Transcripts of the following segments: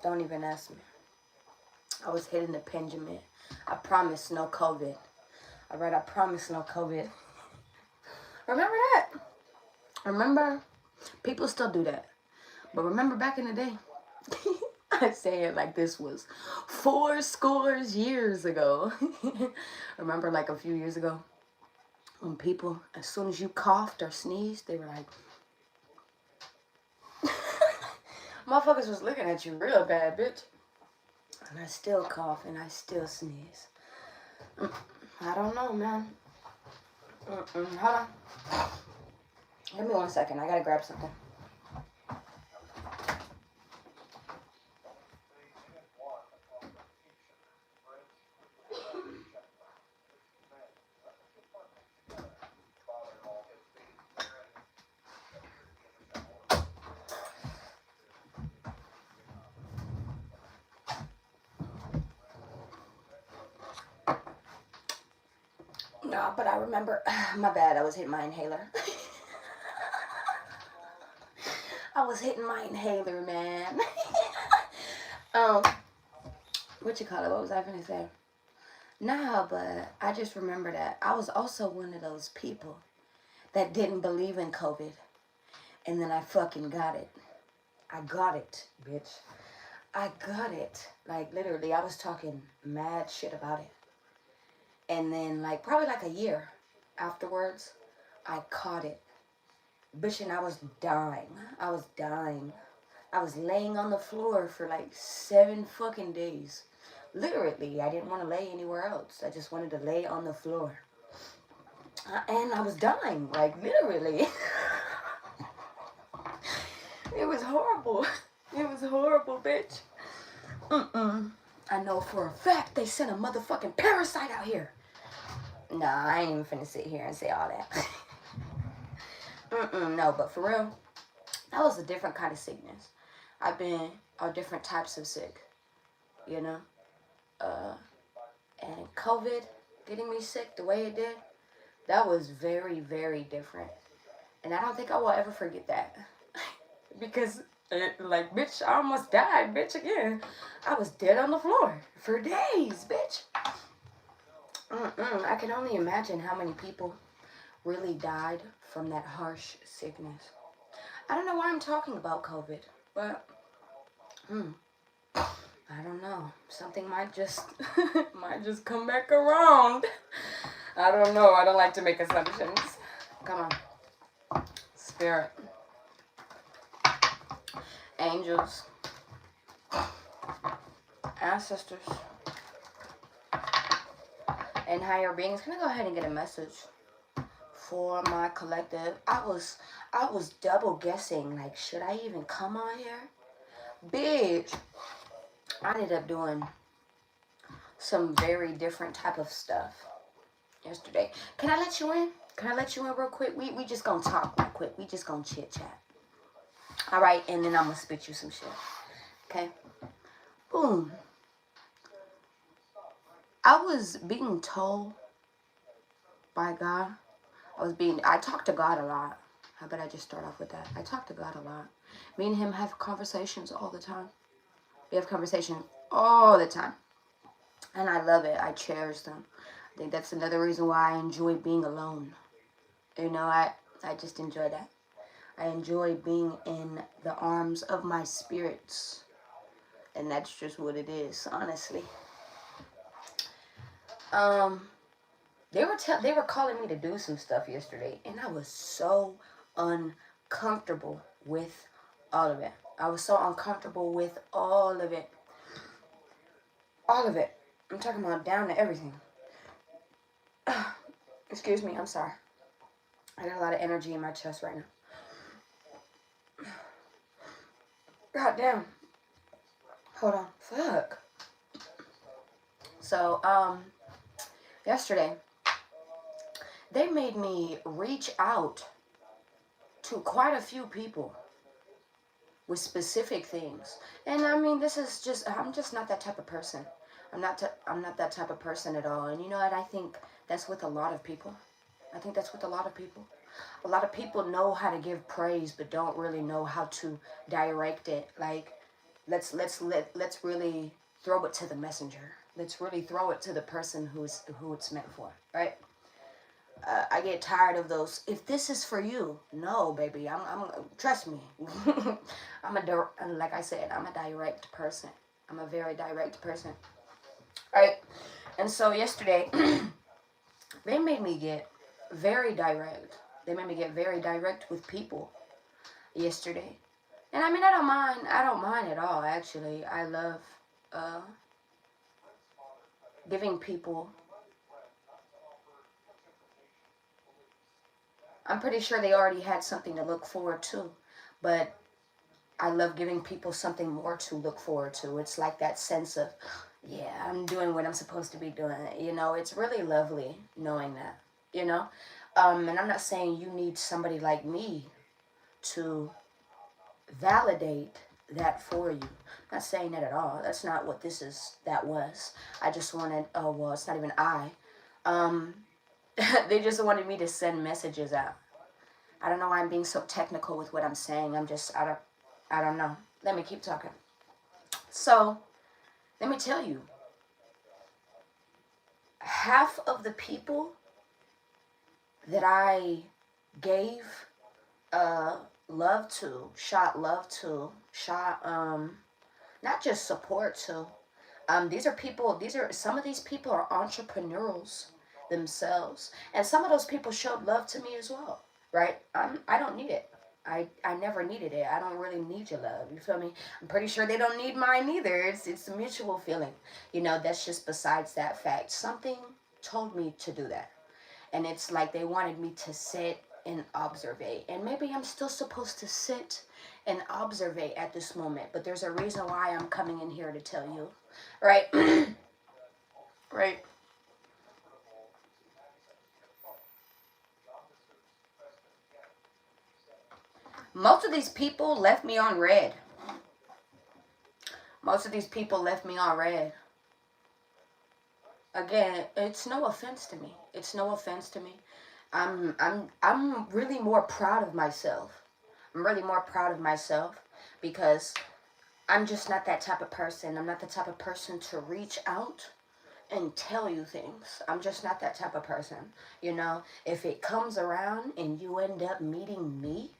Don't even ask me. I was hitting the pendulum. I promise no COVID. All right, I promise no COVID. Remember that? Remember? People still do that. But remember back in the day? I say it like this was 80 years ago. Remember like a few years ago? When people, as soon as you coughed or sneezed, they were like... Motherfuckers was looking at you real bad, bitch. And I still cough and I still sneeze. I don't know, man. Hold on. Give me 1 second. I gotta grab something. No, but I remember... My bad. I was hitting my inhaler. I was hitting my inhaler, man. What you call it? What was I gonna say? Nah, but I just remember that I was also one of those people that didn't believe in COVID. And then I fucking got it. I got it, bitch. I got it. Like, literally, I was talking mad shit about it. And then, like, probably like a year afterwards, I caught it. Bitch, and I was dying. I was dying. I was laying on the floor for like 7 fucking days. Literally, I didn't want to lay anywhere else. I just wanted to lay on the floor. And I was dying, like, literally. It was horrible. It was horrible, bitch. I know for a fact they sent a motherfucking parasite out here. Nah, I ain't even finna sit here and say all that. No, but for real, that was a different kind of sickness. I've been on different types of sick, you know? And COVID getting me sick the way it did, that was very, very different. And I don't think I will ever forget that. Because, like, bitch, I almost died, bitch, again. I was dead on the floor for days, bitch. I can only imagine how many people really died from that harsh sickness. I don't know why I'm talking about COVID, but, I don't know. Something might just come back around. I don't know. I don't like to make assumptions. Come on. Spirit. Angels. Ancestors. And higher beings. Can I go ahead and get a message for my collective? I was double guessing. Like, should I even come on here? Bitch. I ended up doing some very different type of stuff yesterday. Can I let you in? Can I let you in real quick? We just gonna talk real quick. We just gonna chit chat. All right, and then I'm gonna spit you some shit. Okay? Boom. I was being told by God. I talk to God a lot. How about I just start off with that? I talk to God a lot. Me and him have conversations all the time. We have conversations all the time. And I love it. I cherish them. I think that's another reason why I enjoy being alone. You know, I just enjoy that. I enjoy being in the arms of my spirits. And that's just what it is, honestly. They were calling me to do some stuff yesterday, and I was so uncomfortable with all of it. I was so uncomfortable with all of it. All of it. I'm talking about down to everything. Excuse me, I'm sorry. I got a lot of energy in my chest right now. God damn. Hold on. Fuck. So, yesterday, they made me reach out to quite a few people with specific things. And I mean, I'm just not that type of person. I'm not that type of person at all. And you know what? I think that's with a lot of people. I think that's with a lot of people. A lot of people know how to give praise, but don't really know how to direct it. Like, let's really throw it to the messenger. Let's really throw it to the person who it's meant for, right? I get tired of those. If this is for you, no, baby. I'm trust me. Like I said, I'm a direct person. I'm a very direct person, right? And so yesterday, they made me get very direct. They made me get very direct with people yesterday. And I mean, I don't mind. I don't mind at all, actually. I love uh, giving people. I'm pretty sure they already had something to look forward to. But I love giving people something more to look forward to. It's like that sense of, yeah, I'm doing what I'm supposed to be doing. You know, it's really lovely knowing that, you know. And I'm not saying you need somebody like me to validate that for you. I'm not saying that at all. That's not what that was. I just wanted, oh, well, it's not even I. Um, they just wanted me to send messages out. I don't know why I'm being so technical with what I'm saying. I don't know. Let me keep talking. So, let me tell you, half of the people that I gave love to, shot love to, not just support to. Some of these people are entrepreneurs themselves. And some of those people showed love to me as well, right? I don't need it. I never needed it. I don't really need your love. You feel me? I'm pretty sure they don't need mine either. It's a mutual feeling. You know, that's just besides that fact. Something told me to do that. And it's like they wanted me to sit and observe. And maybe I'm still supposed to sit and observe at this moment. But there's a reason why I'm coming in here to tell you. Right? Right. Most of these people left me on red. Most of these people left me on red. Again, it's no offense to me. It's no offense to me. I'm really more proud of myself. I'm really more proud of myself because I'm just not that type of person. I'm not the type of person to reach out and tell you things. I'm just not that type of person. You know, if it comes around and you end up meeting me,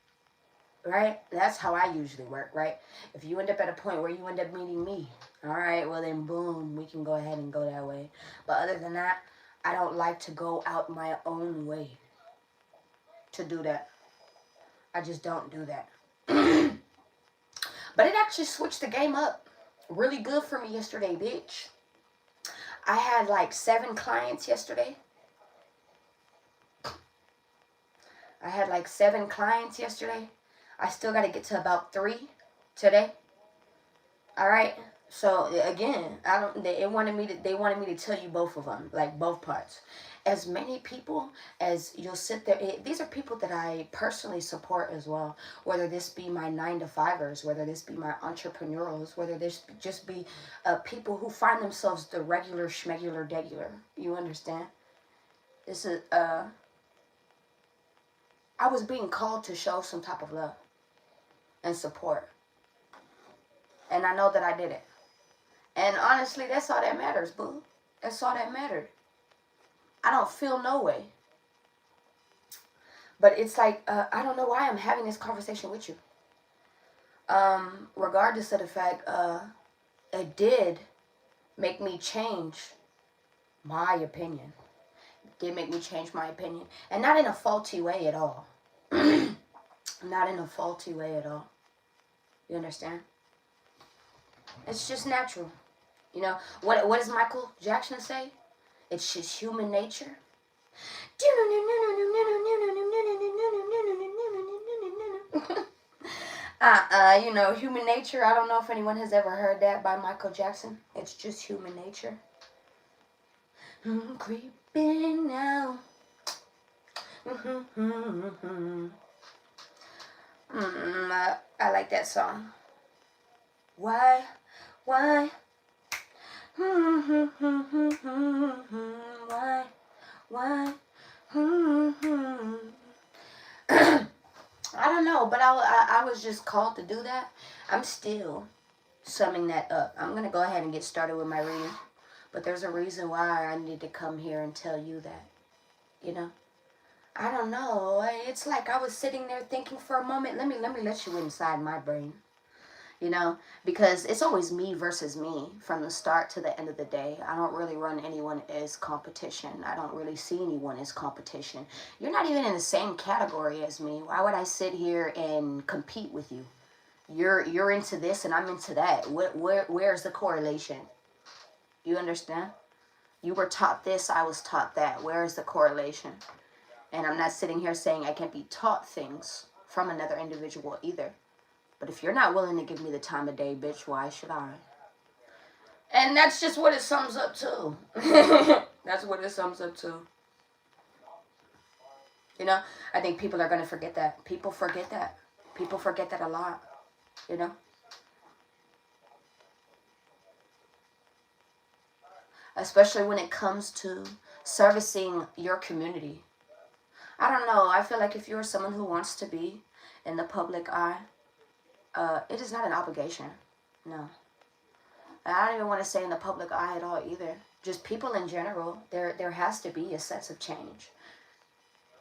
right? That's how I usually work, right? If you end up at a point where you end up meeting me, all right, well then boom, we can go ahead and go that way. But other than that, I don't like to go out my own way to do that. I just don't do that. But it actually switched the game up really good for me yesterday, bitch. I had like 7 clients yesterday. I still got to get to about 3 today. All right. So again, They wanted me to tell you both of them, like both parts. As many people as you'll sit there. These are people that I personally support as well. Whether this be my 9-to-5ers, whether this be my entrepreneurs, whether this just be people who find themselves the regular schmegular degular. You understand? This is I was being called to show some type of love and support. And I know that I did it. And honestly, that's all that matters, boo. That's all that mattered. I don't feel no way. But it's like, I don't know why I'm having this conversation with you. Regardless of the fact, it did make me change my opinion. It did make me change my opinion. And not in a faulty way at all. Not in a faulty way at all. You understand? It's just natural. You know, what does Michael Jackson say? It's just human nature. You know, human nature. I don't know if anyone has ever heard that by Michael Jackson. It's just human nature. Creeping now. I like that song. Why? Why? Why? I don't know, but I was just called to do that. I'm still summing that up. I'm going to go ahead and get started with my reading. But there's a reason why I need to come here and tell you that. You know? I don't know. It's like I was sitting there thinking for a moment. Let me let you inside my brain. You know, because it's always me versus me from the start to the end of the day. I don't really run anyone as competition. I don't really see anyone as competition. You're not even in the same category as me. Why would I sit here and compete with you? You're into this and I'm into that. Where's the correlation? You understand? You were taught this, I was taught that. Where is the correlation? And I'm not sitting here saying I can't be taught things from another individual either. But if you're not willing to give me the time of day, bitch, why should I? And that's just what it sums up to. That's what it sums up to. You know, I think people are going to forget that. People forget that. People forget that a lot. You know? Especially when it comes to servicing your community. I don't know. I feel like if you're someone who wants to be in the public eye, it is not an obligation. No. I don't even want to say in the public eye at all either. Just people in general, there has to be a sense of change.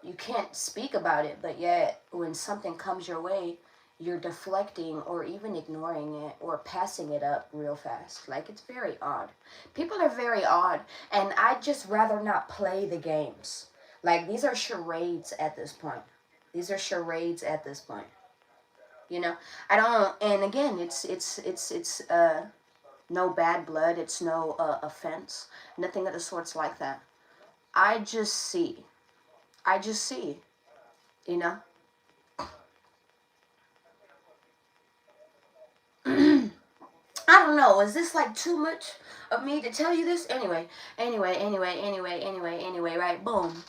You can't speak about it, but yet when something comes your way, you're deflecting or even ignoring it or passing it up real fast. Like, it's very odd. People are very odd, and I'd just rather not play the games. Like, these are charades at this point. These are charades at this point. You know, I don't, and again, it's no bad blood, it's no offense, nothing of the sorts like that. I just see, you know. I don't know, is this like too much of me to tell you this? Anyway, right, boom.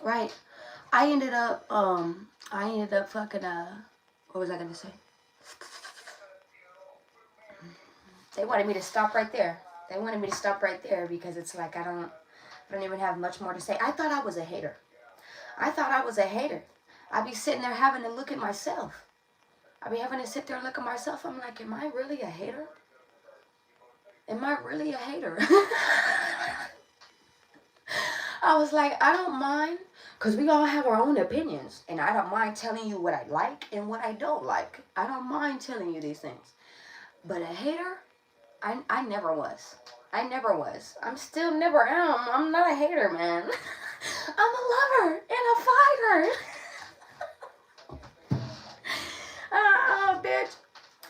Right, I ended up fucking, what was I gonna say? They wanted me to stop right there. They wanted me to stop right there because it's like I don't even have much more to say. I thought I was a hater. I'd be sitting there having to look at myself. I'd be having to sit there and look at myself. I'm like, am I really a hater? Am I really a hater? I was like, I don't mind, because we all have our own opinions. And I don't mind telling you what I like and what I don't like. I don't mind telling you these things. But a hater? I never was. I'm still never am. I'm not a hater, man. I'm a lover and a fighter. Bitch.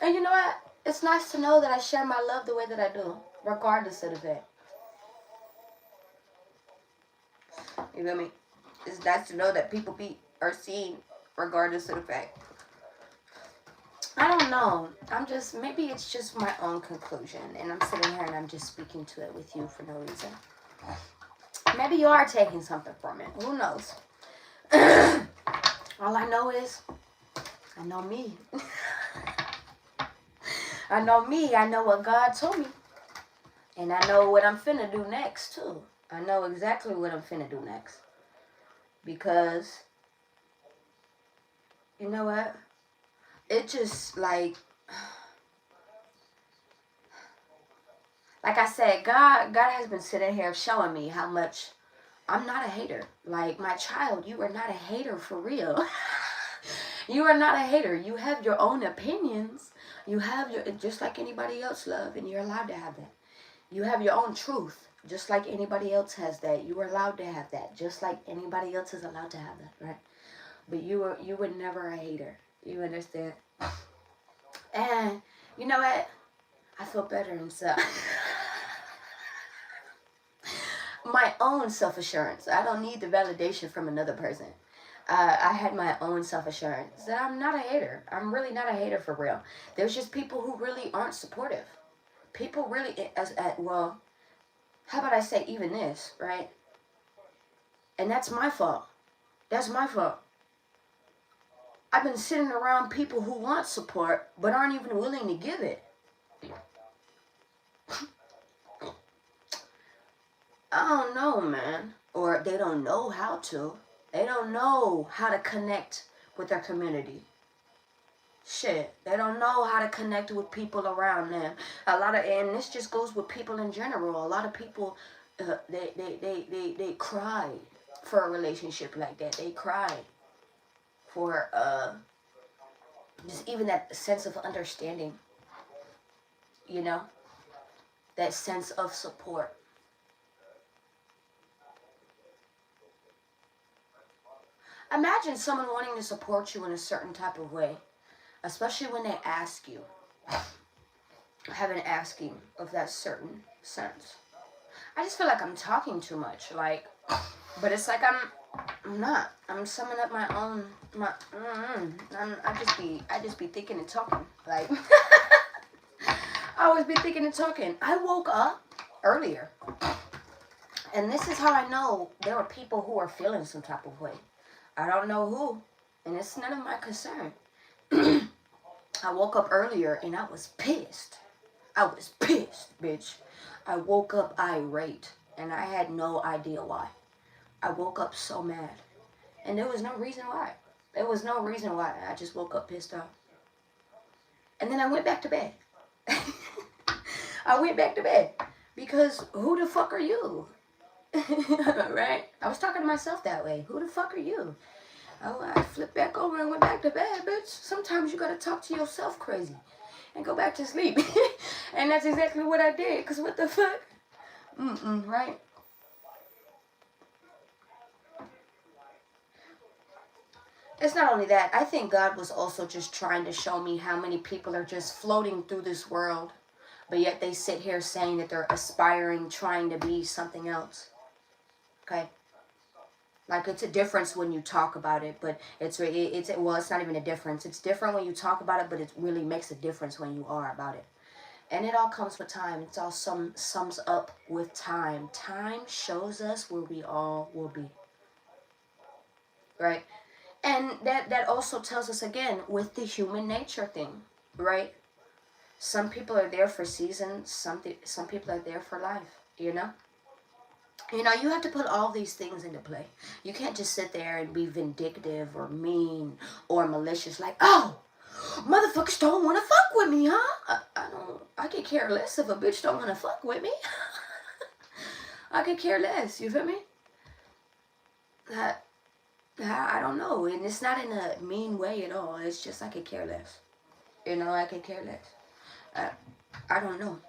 And you know what? It's nice to know that I share my love the way that I do, regardless of the fact. You feel me? It's nice to know that people are seen regardless of the fact. I don't know. Maybe it's just my own conclusion. And I'm sitting here and I'm just speaking to it with you for no reason. Maybe you are taking something from it. Who knows? All I know is, I know me. I know me. I know what God told me. And I know what I'm finna do next, too. I know exactly what I'm finna do next. Because, you know what? It just, like I said, God has been sitting here showing me how much I'm not a hater. Like, my child, you are not a hater for real. You are not a hater. You have your own opinions. You have just like anybody else, love, and you're allowed to have that. You have your own truth, just like anybody else has that. You are allowed to have that, just like anybody else is allowed to have that, right? But you were never a hater. You understand? And you know what? I feel better inside. My own self-assurance. I don't need the validation from another person. I had my own self-assurance that I'm not a hater. I'm really not a hater for real. There's just people who really aren't supportive. People really, well, how about I say even this, right? And that's my fault. That's my fault. I've been sitting around people who want support, but aren't even willing to give it. I don't know, man. Or they don't know how to. They don't know how to connect with their community. Shit, they don't know how to connect with people around them. And this just goes with people in general. A lot of people, they cry for a relationship like that. They cry for just even that sense of understanding, you know, that sense of support. Imagine someone wanting to support you in a certain type of way, especially when they ask you, have an asking of that certain sense. I just feel like I'm talking too much, like, but it's like I'm not. I'm summing up my own, I just be thinking and talking, like, I always be thinking and talking. I woke up earlier, and this is how I know there are people who are feeling some type of way. I don't know who, and it's none of my concern. I woke up earlier and I was pissed. I was pissed, bitch. I woke up irate and I had no idea why. I woke up so mad and there was no reason why. There was no reason why. I just woke up pissed off. And then I went back to bed. I went back to bed because who the fuck are you? Right? I was talking to myself that way. Who the fuck are you? Oh, I flipped back over and went back to bed, bitch. Sometimes you gotta talk to yourself crazy and go back to sleep. And that's exactly what I did, because what the fuck? Right? It's not only that. I think God was also just trying to show me how many people are just floating through this world, but yet they sit here saying that they're aspiring, trying to be something else. Okay? Like, it's a difference when you talk about it, but it's not even a difference. It's different when you talk about it, but it really makes a difference when you are about it. And it all comes with time. It's all sums up with time. Time shows us where we all will be. Right? And that also tells us, again, with the human nature thing, right? Some people are there for seasons. Some people are there for life, you know? You know, you have to put all these things into play. You can't just sit there and be vindictive or mean or malicious. Like, oh, motherfuckers don't want to fuck with me, huh? I could care less if a bitch don't want to fuck with me. I could care less, you feel me? I don't know. And it's not in a mean way at all. It's just I could care less. You know, I could care less. I don't know.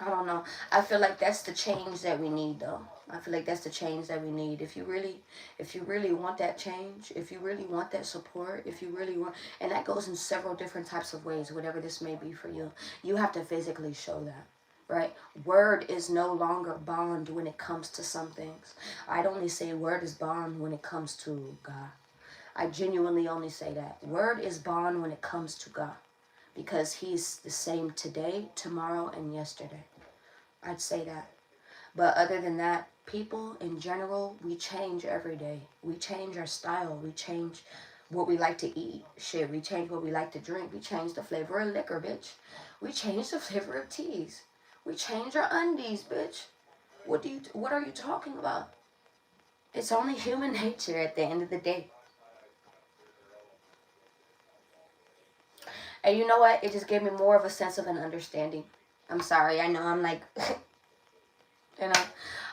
I don't know. I feel like that's the change that we need, though. I feel like that's the change that we need. If you really want that change, if you really want that support, if you really want, and that goes in several different types of ways, whatever this may be for you, you have to physically show that, right? Word is no longer bond when it comes to some things. I'd only say word is bond when it comes to God. I genuinely only say that. Word is bond when it comes to God. Because he's the same today, tomorrow, and yesterday. I'd say that. But other than that, people in general, we change every day. We change our style. We change what we like to eat. Shit, we change what we like to drink. We change the flavor of liquor, bitch. We change the flavor of teas. We change our undies, bitch. What are you talking about? It's only human nature at the end of the day. And you know what? It just gave me more of a sense of an understanding. I'm sorry. I know I'm like, you know.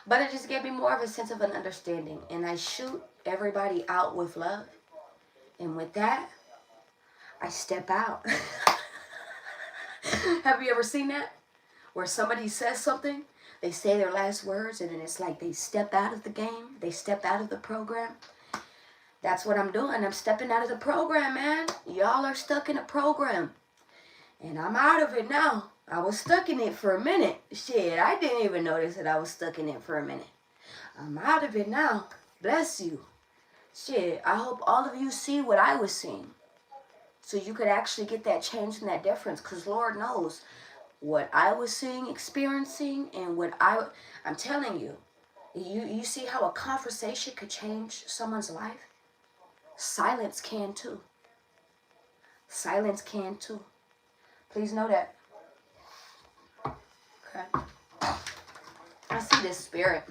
But it just gave me more of a sense of an understanding. And I shoot everybody out with love. And with that, I step out. Have you ever seen that? Where somebody says something, they say their last words, and then it's like they step out of the game. They step out of the program. That's what I'm doing. I'm stepping out of the program, man. Y'all are stuck in a program. And I'm out of it now. I was stuck in it for a minute. Shit, I didn't even notice that I was stuck in it for a minute. I'm out of it now. Bless you. Shit, I hope all of you see what I was seeing. So you could actually get that change and that difference. Because Lord knows what I was seeing, experiencing, and what I'm telling you. You see how a conversation could change someone's life? Silence can too. Silence can too. Please know that. Okay. I see this spirit.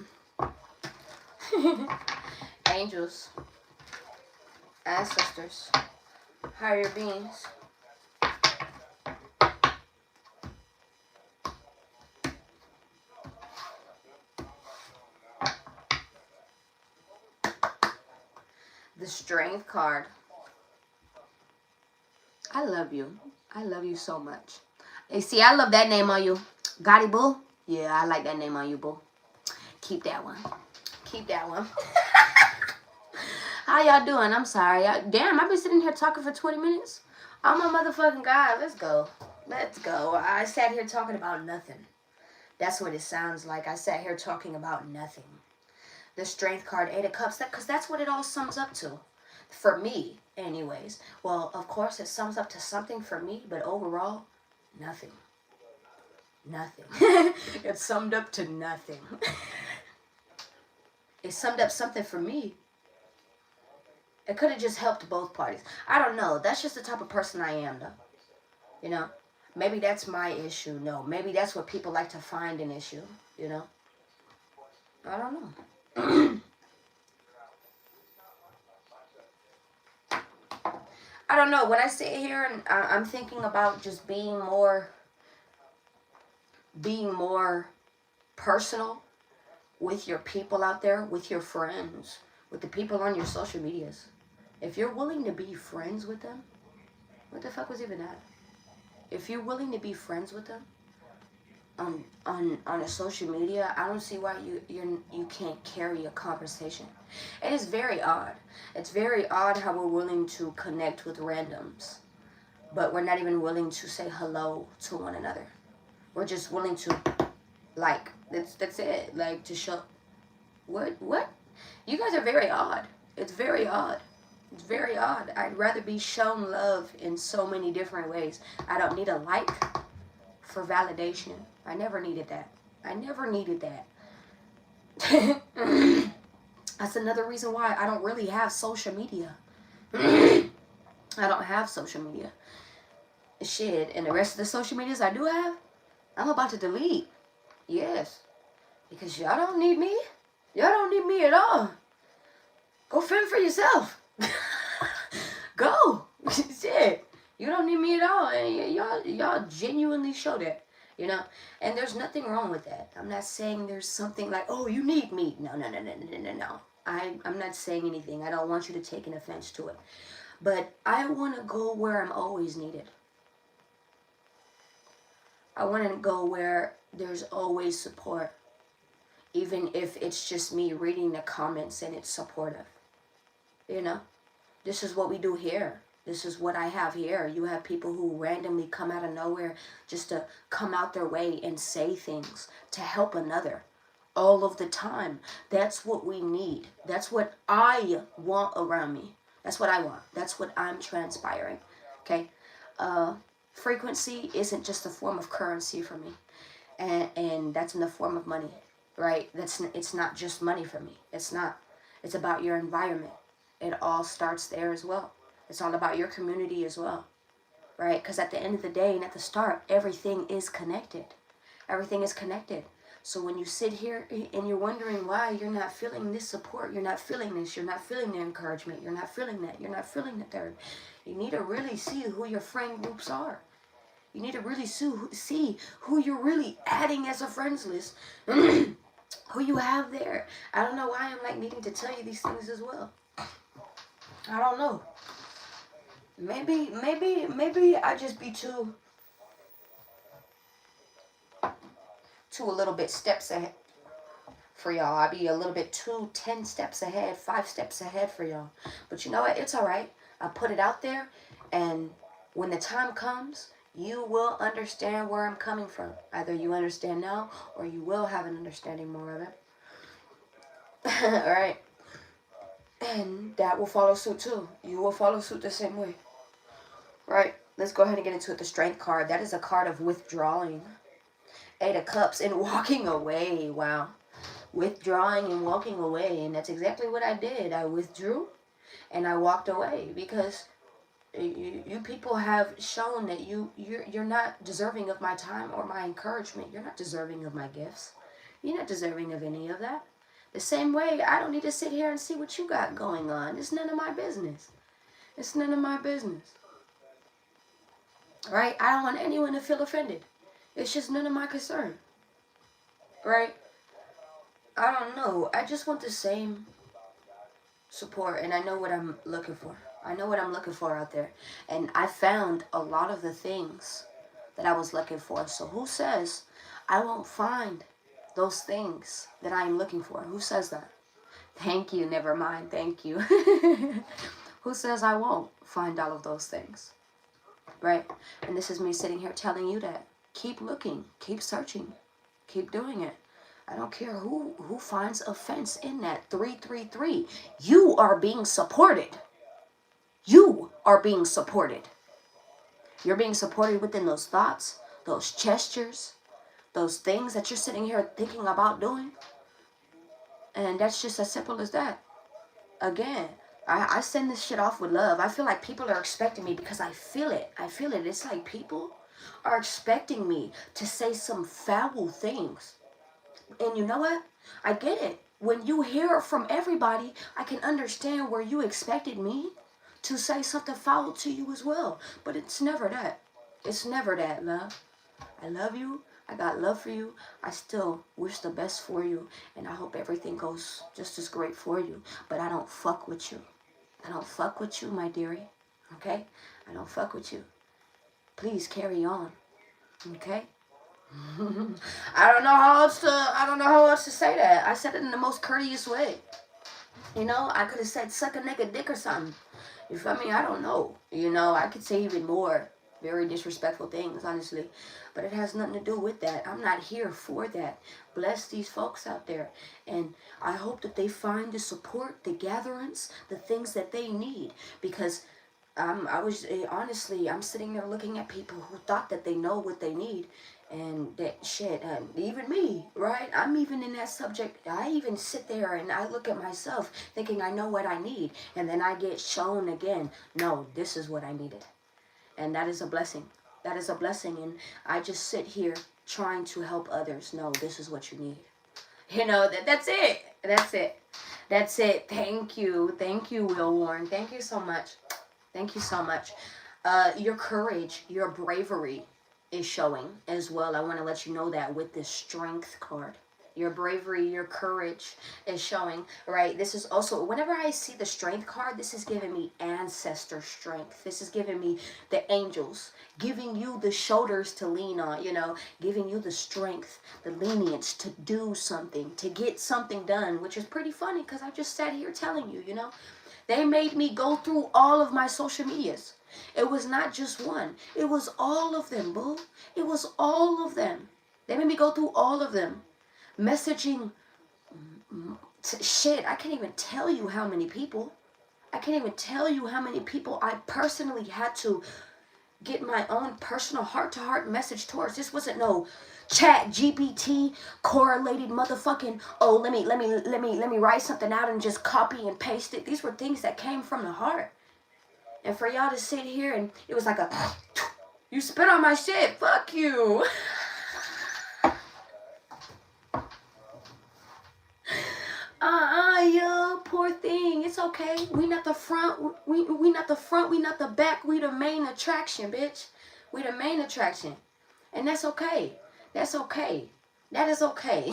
Angels. Ancestors. higher beings. The Strength card. I love you. I love you so much. Hey, see, I love that name on you. Gotti Boo? Yeah, I like that name on you, boo. Keep that one. Keep that one. How y'all doing? I'm sorry. Damn, I've been sitting here talking for 20 minutes. I'm a motherfucking guy. Let's go. Let's go. I sat here talking about nothing. That's what it sounds like. I sat here talking about nothing. The Strength card, 8 of Cups, because that's what it all sums up to. For me, anyways. Well, of course, it sums up to something for me, but overall, nothing. Nothing. It summed up to nothing. It summed up something for me. It could have just helped both parties. I don't know. That's just the type of person I am, though. You know? Maybe that's my issue. No, maybe that's what people like to find an issue. You know? I don't know. I don't know. When I sit here and I'm thinking about just being more personal with your people out there, with your friends, with the people on your social medias. If you're willing to be friends with them, what the fuck was even that? If you're willing to be friends with them on a social media, I don't see why you can't carry a conversation. It is very odd. It's very odd how we're willing to connect with randoms, but we're not even willing to say hello to one another. We're just willing to, like, that's it. Like, to show, what? You guys are very odd. It's very odd. It's very odd. I'd rather be shown love in so many different ways. I don't need a like for validation. I never needed that. I never needed that. That's another reason why I don't really have social media. I don't have social media. Shit, and the rest of the social medias I do have, I'm about to delete. Yes. Because y'all don't need me. Y'all don't need me at all. Go fend for yourself. Go. Shit. You don't need me at all. And y'all genuinely show that. You know? And there's nothing wrong with that. I'm not saying there's something like, oh, you need me. No. I'm not saying anything. I don't want you to take an offense to it. But I want to go where I'm always needed. I want to go where there's always support. Even if it's just me reading the comments and it's supportive. You know? This is what we do here. This is what I have here. You have people who randomly come out of nowhere just to come out their way and say things to help another. All of the time. That's what we need. That's what I want around me. That's what I want. That's what I'm transpiring. Okay? Frequency isn't just a form of currency for me. And that's in the form of money. Right? It's not just money for me. It's not. It's about your environment. It all starts there as well. It's all about your community as well. Right? Because at the end of the day and at the start, everything is connected. Everything is connected. So when you sit here and you're wondering why you're not feeling this support, you're not feeling this, you're not feeling the encouragement, you're not feeling that, you're not feeling the third, you need to really see who your friend groups are. You need to really see who you're really adding as a friends list. Who you have there. I don't know why I'm like needing to tell you these things as well. I don't know. Maybe I just be too a little bit steps ahead for y'all. I be a little bit 10 steps ahead, 5 steps ahead for y'all. But you know what? It's all right. I put it out there, and when the time comes, you will understand where I'm coming from. Either you understand now, or you will have an understanding more of it. All right. And that will follow suit too. You will follow suit the same way. Right? Let's go ahead and get into it. The Strength card. That is a card of withdrawing. 8 of Cups and walking away. Wow. Withdrawing and walking away. And that's exactly what I did. I withdrew and I walked away because you people have shown that you're not deserving of my time or my encouragement. You're not deserving of my gifts. You're not deserving of any of that. The same way, I don't need to sit here and see what you got going on. It's none of my business. It's none of my business. right? I don't want anyone to feel offended. It's just none of my concern, right? I don't know. I just want the same support, and I know what I'm looking for. I know what I'm looking for out there. And I found a lot of the things that I was looking for. So who says I won't find those things that I'm looking for? Who says that? Thank you, never mind, thank you. Who says I won't find all of those things? Right? And this is me sitting here telling you that. Keep looking, keep searching, keep doing it. I don't care who finds offense in that 333. You are being supported. You are being supported. You're being supported within those thoughts, those gestures, those things that you're sitting here thinking about doing. And that's just as simple as that. Again, I send this shit off with love. I feel like people are expecting me because I feel it. I feel it. It's like people are expecting me to say some foul things. And you know what? I get it. When you hear from everybody, I can understand where you expected me to say something foul to you as well. But it's never that. It's never that, love. I love you. I got love for you. I still wish the best for you. And I hope everything goes just as great for you. But I don't fuck with you. I don't fuck with you, my dearie. Okay? I don't fuck with you. Please carry on. Okay? I don't know how else to say that. I said it in the most courteous way. You know, I could have said suck a nigga dick or something. You feel me? I don't know. You know, I could say even more very disrespectful things, honestly. But it has nothing to do with that. I'm not here for that. Bless these folks out there. And I hope that they find the support, the gatherings, the things that they need. Because honestly, I'm sitting there looking at people who thought that they know what they need. And that shit, even me, right? I'm even in that subject. I even sit there and I look at myself thinking I know what I need. And then I get shown again, no, this is what I needed. And that is a blessing. That is a blessing. And I just sit here trying to help others know this is what you need. You know, that's it. That's it. That's it. Thank you. Thank you, Will Warren. Thank you so much. Thank you so much. Your courage, your bravery is showing as well. I want to let you know that with this strength card. Your bravery, your courage is showing, right? This is also, whenever I see the strength card, this is giving me ancestor strength. This is giving me the angels, giving you the shoulders to lean on, you know, giving you the strength, the lenience to do something, to get something done, which is pretty funny because I just sat here telling you, you know. They made me go through all of my social medias. It was not just one. It was all of them, boo. It was all of them. They made me go through all of them. Messaging shit. I can't even tell you how many people. I can't even tell you how many people I personally had to get my own personal heart-to-heart message towards. This wasn't no chat GPT correlated motherfucking, oh, let me write something out and just copy and paste it. These were things that came from the heart. And for y'all to sit here and it was like a you spit on my shit, fuck you. Yo, poor thing. It's okay. We not the front. We not the front. We not the back. We the main attraction, bitch. We the main attraction. And that's okay. That's okay. That is okay.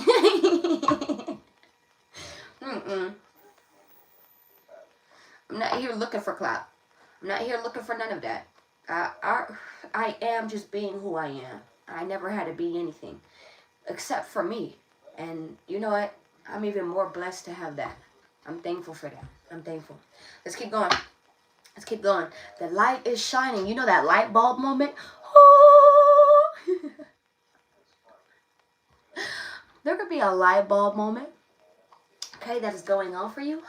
I'm not here looking for clout. I'm not here looking for none of that. I am just being who I am. I never had to be anything except for me. And you know what? I'm even more blessed to have that. I'm thankful for that. I'm thankful. Let's keep going. Let's keep going. The light is shining. You know that light bulb moment? Oh. There could be a light bulb moment, okay, that is going on for you.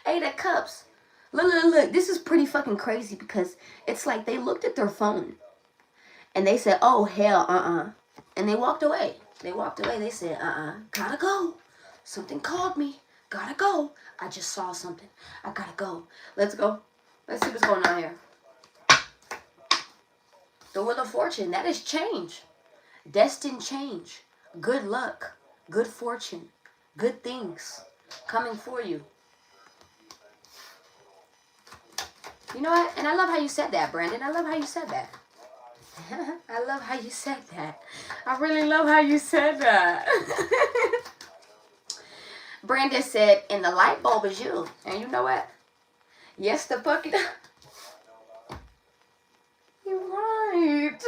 Eight of Cups. Look. This is pretty fucking crazy because it's like they looked at their phone and they said, oh, hell, and they walked away. They walked away. They said, gotta go. Something called me. Gotta go. I just saw something. I gotta go. Let's go. Let's see what's going on here. The Wheel of Fortune. That is change. Destined change. Good luck. Good fortune. Good things coming for you. You know what? And I love how you said that, Brandon. I love how you said that. I love how you said that. I really love how you said that. Brandon said, and the light bulb is you. And you know what? Yes, the fucking... You're right.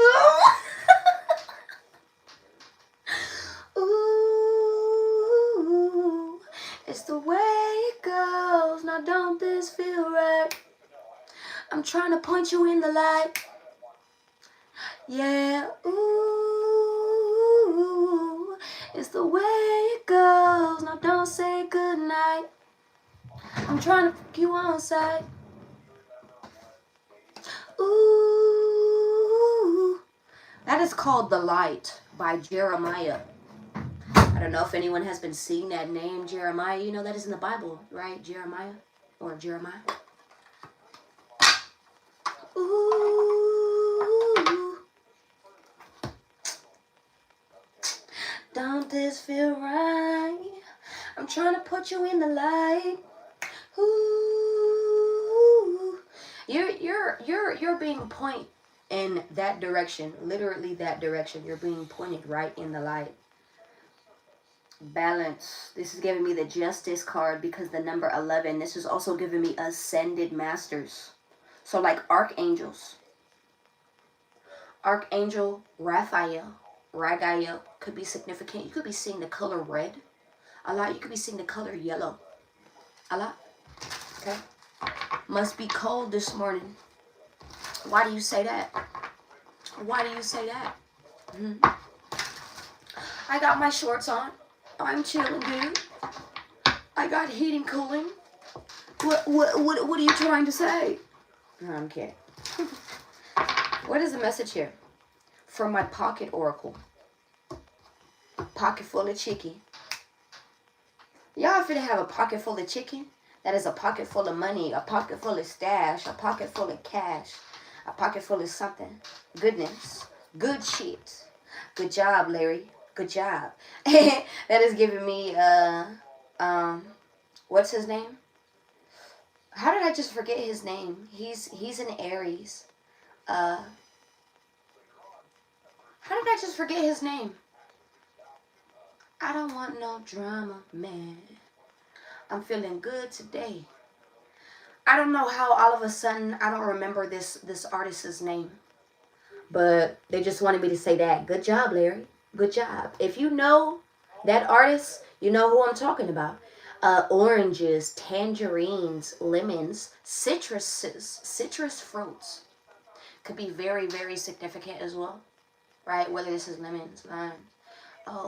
Ooh, it's the way it goes. Now don't this feel right? I'm trying to point you in the light. Yeah, ooh, it's the way it goes. Now don't say goodnight. I'm trying to fuck you on sight. Ooh, that is called The Light by Jeremiah. I don't know if anyone has been seeing that name, Jeremiah. You know that is in the Bible, right? Jeremiah or Jeremiah. Ooh, don't this feel right? I'm trying to put you in the light. Ooh, you're being pointed in that direction, literally that direction. You're being pointed right in the light. Balance. This is giving me the Justice card because the number 11. This is also giving me Ascended Masters. So like archangels. Archangel Raphael could be significant. You could be seeing the color red a lot. You could be seeing the color yellow a lot. Okay. Must be cold this morning. Why do you say that? Why do you say that? I got my shorts on. I'm chilling, dude. I got heating, cooling. What are you trying to say? No, I'm kidding. What is the message here? From my pocket oracle. Pocket full of chicken. Y'all finna have a pocket full of chicken? That is a pocket full of money, a pocket full of stash, a pocket full of cash, a pocket full of something. Goodness. Good shit. Good job, Larry. Good job. That is giving me, what's his name? How did I just forget his name? He's an Aries. How did I just forget his name? I don't want no drama, man. I'm feeling good today. I don't know how all of a sudden I don't remember this artist's name. But they just wanted me to say that. Good job, Larry. Good job. If you know that artist, you know who I'm talking about. Oranges, tangerines, lemons, citrus fruits. Could be very, very significant as well. Right? Whether this is lemons, limes,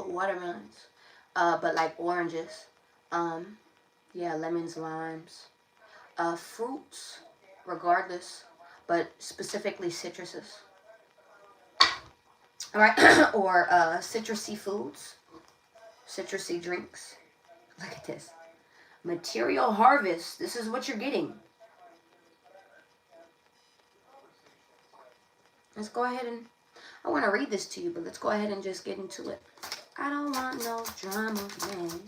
watermelons. But like oranges. Yeah, lemons, limes. Fruits, regardless. But specifically citruses. All right, or citrusy foods, citrusy drinks. Look at this. Material harvest. This is what you're getting. Let's go ahead and, I want to read this to you, but let's go ahead and just get into it. I don't want no drama, man.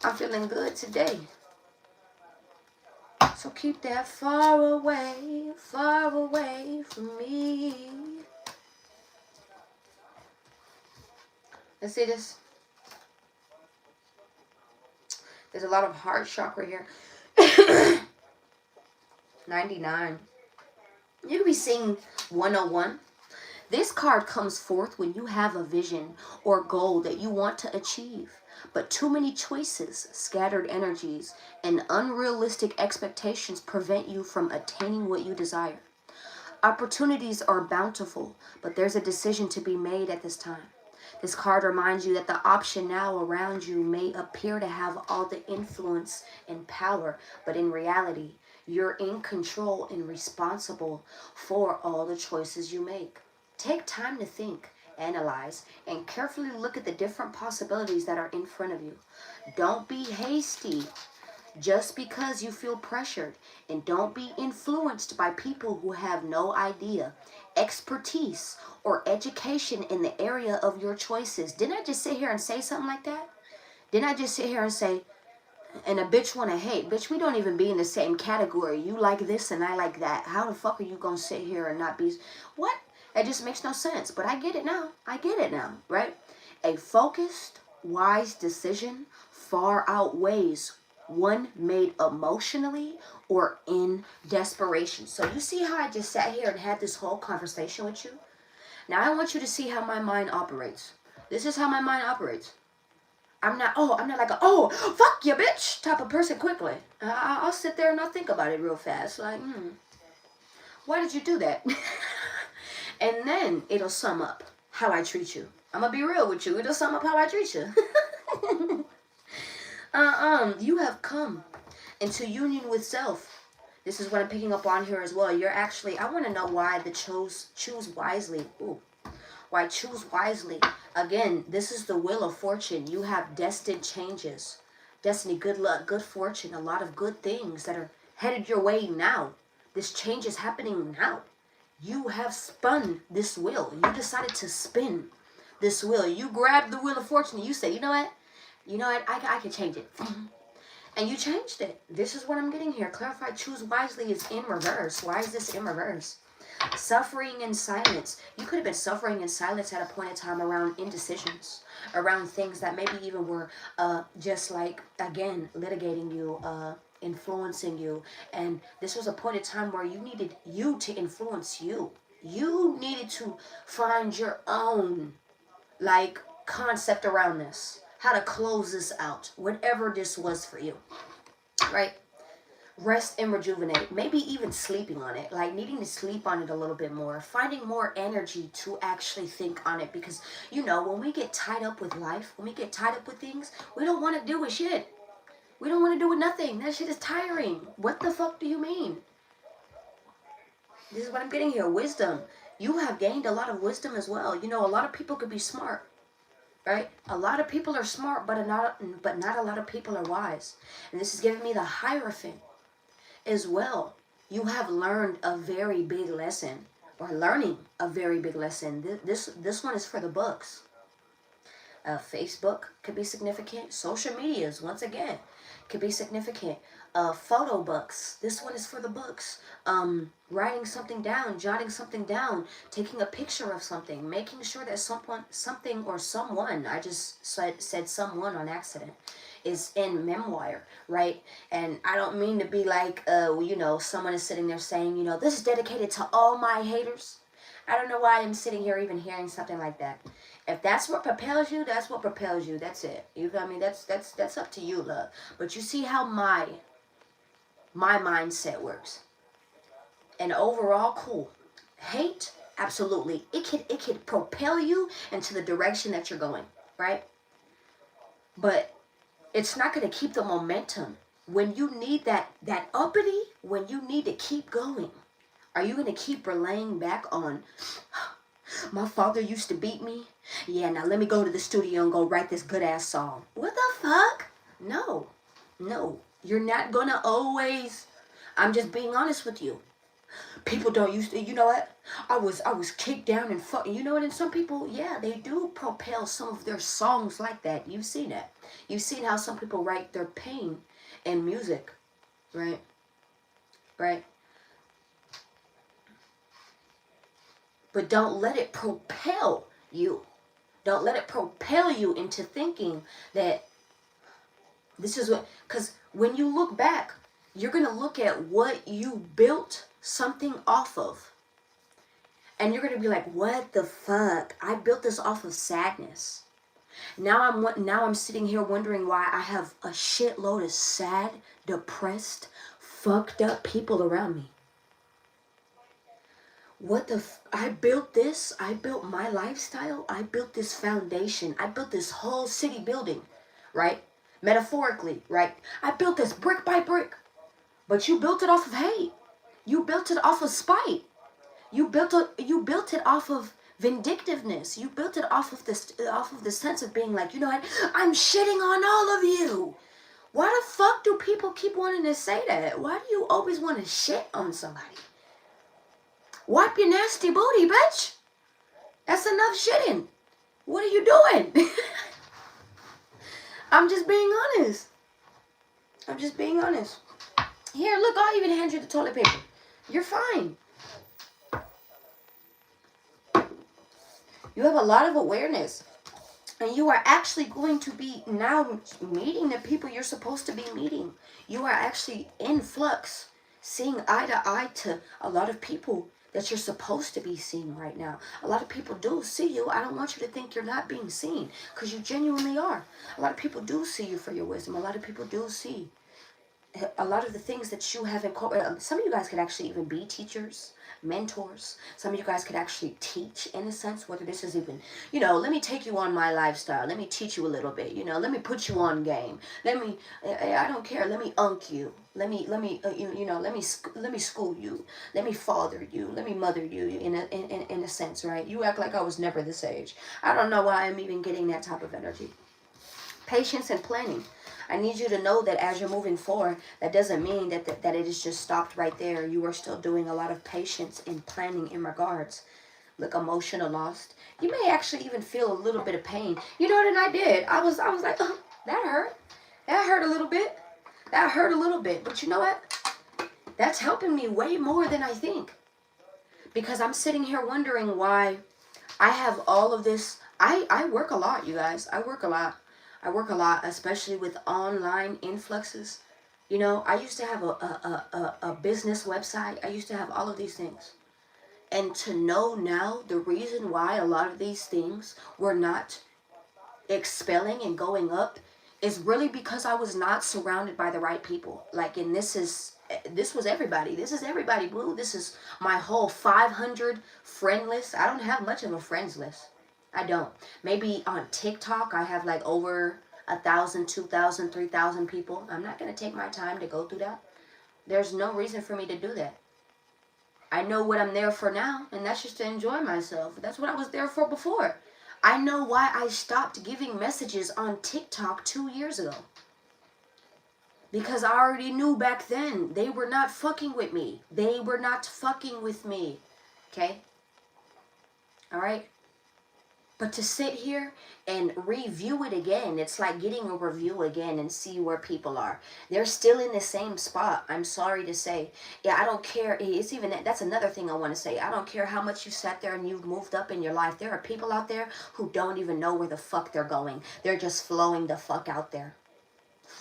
I'm feeling good today. So keep that far away from me. Let's see this. There's a lot of heart chakra here. 99. You could be seeing 101. This card comes forth when you have a vision or goal that you want to achieve, but too many choices, scattered energies, and unrealistic expectations prevent you from attaining what you desire. Opportunities are bountiful, but there's a decision to be made at this time. This card reminds you that the option now around you may appear to have all the influence and power, but in reality, you're in control and responsible for all the choices you make. Take time to think, analyze, and carefully look at the different possibilities that are in front of you. Don't be hasty just because you feel pressured, and don't be influenced by people who have no idea, expertise, or education in the area of your choices. Didn't I just sit here and say something like that? Didn't I just sit here and say, And a bitch want to hate. Bitch, we don't even be in the same category. You like this and I like that. How the fuck are you going to sit here and not be... What? It just makes no sense. But I get it now. I get it now, right? A focused, wise decision far outweighs one made emotionally or in desperation. So you see how I just sat here and had this whole conversation with you? Now I want you to see how my mind operates. This is how my mind operates. I'm not like fuck you, bitch, type of person quickly. I'll sit there and I'll think about it real fast. Like, why did you do that? And then it'll sum up how I treat you. I'm going to be real with you. It'll sum up how I treat you. You have come into union with self. This is what I'm picking up on here as well. You're actually, I want to know why the choose wisely. Ooh. Why choose wisely? Again, this is the wheel of fortune. You have destined changes. Destiny, good luck, good fortune, a lot of good things that are headed your way now. This change is happening now. You have spun this wheel. You decided to spin this wheel. You grabbed the wheel of fortune and you say, you know what? I can change it. And you changed it. This is what I'm getting here. Clarify, choose wisely is in reverse. Why is this in reverse? Suffering in silence. You could have been suffering in silence at a point in time around indecisions, around things that maybe even were just like, again, litigating you, influencing you. And this was a point in time where you needed you to influence you. You needed to find your own, like, concept around this. How to close this out. Whatever this was for you. Right? Rest and rejuvenate. Maybe even sleeping on it. Like needing to sleep on it a little bit more. Finding more energy to actually think on it. Because, you know, when we get tied up with life, when we get tied up with things, we don't want to do with shit. We don't want to do with nothing. That shit is tiring. What the fuck do you mean? This is what I'm getting here. Wisdom. You have gained a lot of wisdom as well. You know, a lot of people could be smart. Right? A lot of people are smart, but not a lot of people are wise. And this is giving me the Hierophant as well. You have learned a very big lesson, or learning a very big lesson. This one is for the books. Facebook could be significant. Social medias, once again, could be significant. Photo books. This one is for the books. Writing something down, jotting something down, taking a picture of something, making sure that something or someone, I just said someone on accident, is in memoir, right? And I don't mean to be like, you know, someone is sitting there saying, you know, this is dedicated to all my haters. I don't know why I'm sitting here even hearing something like that. If that's what propels you, that's what propels you. That's it. You feel me? That's up to you, love. But you see how my mindset works. And overall, cool. Hate, absolutely. It could propel you into the direction that you're going, right? But it's not going to keep the momentum. When you need that uppity, when you need to keep going, are you going to keep relaying back on, my father used to beat me? Yeah, now let me go to the studio and go write this good-ass song. What the fuck? No. You're not going to always... I'm just being honest with you. People don't used to, you know what? I was kicked down and fucking, you know what? And some people, yeah, they do propel some of their songs like that. You've seen that. You've seen how some people write their pain in music, right? Right? But don't let it propel you. Don't let it propel you into thinking that this is what, because when you look back, you're going to look at what you built something off of. And you're going to be like, what the fuck? I built this off of sadness. Now I'm sitting here wondering why I have a shitload of sad, depressed, fucked up people around me. I built this. I built my lifestyle. I built this foundation. I built this whole city building, right? Metaphorically, right? I built this brick by brick. But you built it off of hate. You built it off of spite. You built it off of vindictiveness. You built it off of the sense of being like, you know what? I'm shitting on all of you. Why the fuck do people keep wanting to say that? Why do you always want to shit on somebody? Wipe your nasty booty, bitch. That's enough shitting. What are you doing? I'm just being honest. I'm just being honest. Here, look, I'll even hand you the toilet paper. You're fine. You have a lot of awareness. And you are actually going to be now meeting the people you're supposed to be meeting. You are actually in flux, seeing eye to eye to a lot of people that you're supposed to be seeing right now. A lot of people do see you. I don't want you to think you're not being seen, because you genuinely are. A lot of people do see you for your wisdom. A lot of people do see a lot of the things that you have incorporated. Some of you guys could actually even be teachers, mentors. Some of you guys could actually teach, in a sense, whether this is even, let me take you on my lifestyle. Let me teach you a little bit, let me put you on game. I don't care. Let me unk you. Let me school you. Let me father you. Let me mother you in a sense, right? You act like I was never this age. I don't know why I'm even getting that type of energy. Patience and planning. I need you to know that as you're moving forward, that doesn't mean that it is just stopped right there. You are still doing a lot of patience and planning in regards. Look, emotional loss. You may actually even feel a little bit of pain. You know what I did? I was like, oh, that hurt. That hurt a little bit. That hurt a little bit. But you know what? That's helping me way more than I think. Because I'm sitting here wondering why I have all of this. I work a lot, you guys. I work a lot, especially with online influxes. I used to have a business website. I used to have all of these things. And to know now the reason why a lot of these things were not expelling and going up is really because I was not surrounded by the right people. And this was everybody. This is everybody, boo. This is my whole 500 friend list. I don't have much of a friends list. I don't. Maybe on TikTok, I have over 1,000, 2,000, 3,000 people. I'm not going to take my time to go through that. There's no reason for me to do that. I know what I'm there for now, and that's just to enjoy myself. That's what I was there for before. I know why I stopped giving messages on TikTok 2 years ago. Because I already knew back then they were not fucking with me. They were not fucking with me. Okay? All right? But to sit here and review it again, it's like getting a review again and see where people are. They're still in the same spot, I'm sorry to say. Yeah, I don't care. It's even, that's another thing I want to say. I don't care how much you sat there and you've moved up in your life. There are people out there who don't even know where the fuck they're going. They're just flowing the fuck out there.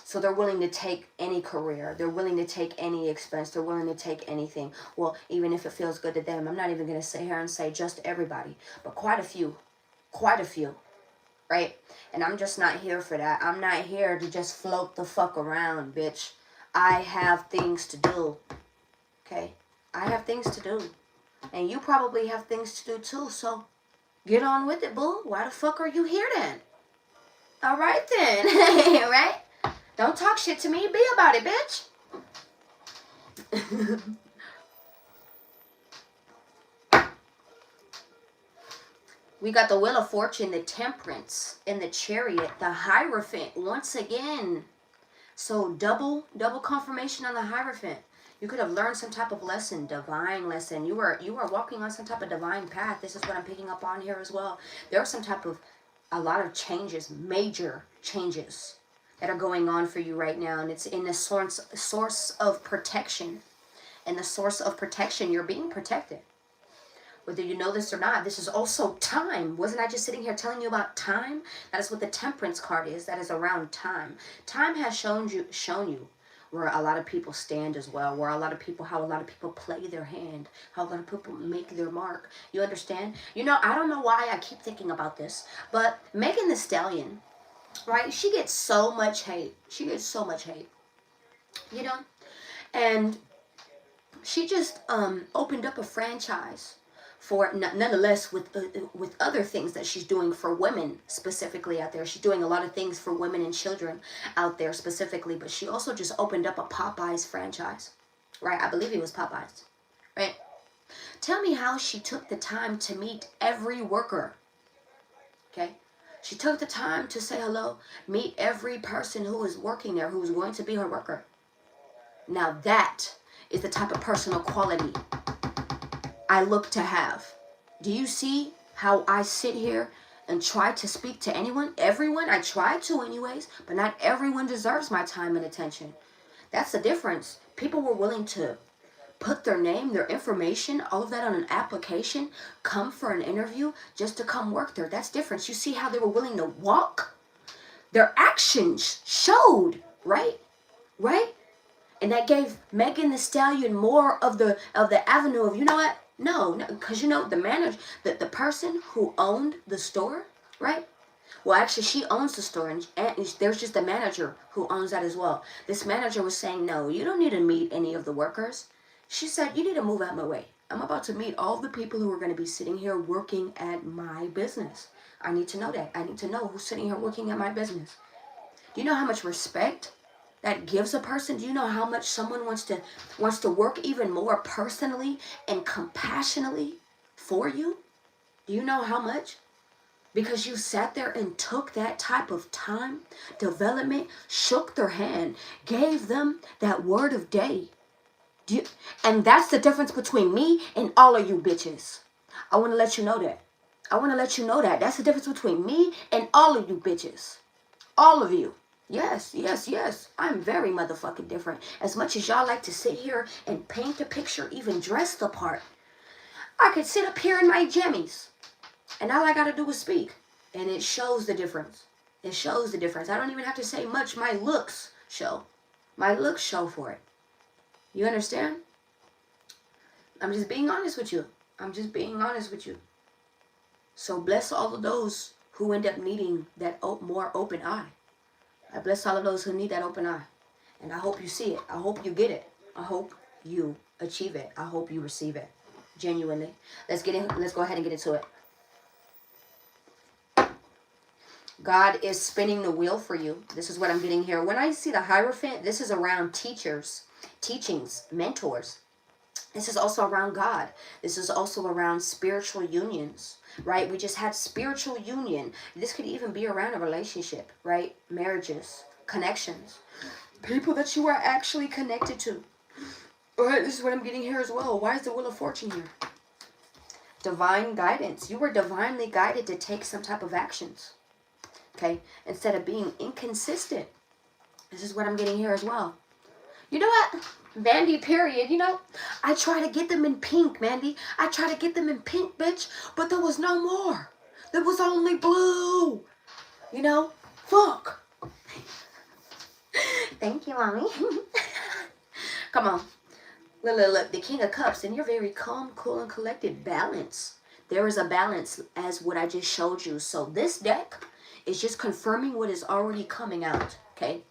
So they're willing to take any career. They're willing to take any expense. They're willing to take anything. Well, even if it feels good to them. I'm not even going to sit here and say just everybody, but quite a few. Quite a few, right? And I'm just not here for that. I'm not here to just float the fuck around, bitch. I have things to do, okay? I have things to do. And you probably have things to do too, so get on with it, boo. Why the fuck are you here then? All right then, right? Don't talk shit to me. Be about it, bitch. We got the Wheel of Fortune, the Temperance, and the Chariot, the Hierophant once again. So double confirmation on the Hierophant. You could have learned some type of lesson, divine lesson. You are walking on some type of divine path. This is what I'm picking up on here as well. There are some type of, a lot of changes, major changes that are going on for you right now. And it's in the source of protection. And the source of protection, you're being protected. Whether you know this or not, this is also time. Wasn't I just sitting here telling you about time? That is what the Temperance card is. That is around time. Time has shown you where a lot of people stand as well. How a lot of people play their hand. How a lot of people make their mark. You understand? I don't know why I keep thinking about this. But Megan Thee Stallion, right? She gets so much hate. And she just opened up a franchise for, nonetheless, with other things that she's doing for women specifically out there. She's doing a lot of things for women and children out there specifically, but she also just opened up a Popeyes franchise, right? I believe it was Popeyes, right? Tell me how she took the time to meet every worker, okay? She took the time to say hello, meet every person who is working there, who is going to be her worker. Now that is the type of personal quality I look to have. Do you see how I sit here and try to speak to anyone? Everyone, I try to anyways, but not everyone deserves my time and attention. That's the difference. People were willing to put their name, their information, all of that on an application, come for an interview just to come work there. That's different. You see how they were willing to walk? Their actions showed, right? Right? And that gave Megan Thee Stallion more of the avenue of, you know what? No, because you know the manager, the person who owned the store, right? Well, actually, she owns the store, and there's just a manager who owns that as well. This manager was saying, no, you don't need to meet any of the workers. She said, you need to move out my way. I'm about to meet all the people who are going to be sitting here working at my business. I need to know that. I need to know who's sitting here working at my business. Do you know how much respect that gives a person? Do you know how much someone wants to work even more personally and compassionately for you? Do you know how much? Because you sat there and took that type of time, development, shook their hand, gave them that word of day. And that's the difference between me and all of you bitches. I want to let you know that. I want to let you know that. That's the difference between me and all of you bitches. All of you. Yes, yes, yes. I'm very motherfucking different. As much as y'all like to sit here and paint a picture, even dress the part, I could sit up here in my jammies, and all I got to do is speak. And it shows the difference. It shows the difference. I don't even have to say much. My looks show. My looks show for it. You understand? I'm just being honest with you. I'm just being honest with you. So bless all of those who end up needing that more open eye. I bless all of those who need that open eye. And I hope you see it. I hope you get it. I hope you achieve it. I hope you receive it. Genuinely. Let's go ahead and get into it. God is spinning the wheel for you. This is what I'm getting here. When I see the Hierophant, this is around teachers, teachings, mentors. This is also around God. This is also around spiritual unions, right? We just had spiritual union. This could even be around a relationship, right? Marriages, connections, people that you are actually connected to. All right, this is what I'm getting here as well. Why is the Wheel of Fortune here? Divine guidance. You were divinely guided to take some type of actions, okay? Instead of being inconsistent. This is what I'm getting here as well. You know what? Mandy, period. You know, I try to get them in pink, Mandy. I try to get them in pink, bitch. But there was no more. There was only blue. You know? Fuck. Thank you, Mommy. Come on. Look. The King of Cups. And you're very calm, cool, and collected. Balance. There is a balance as what I just showed you. So this deck is just confirming what is already coming out. Okay?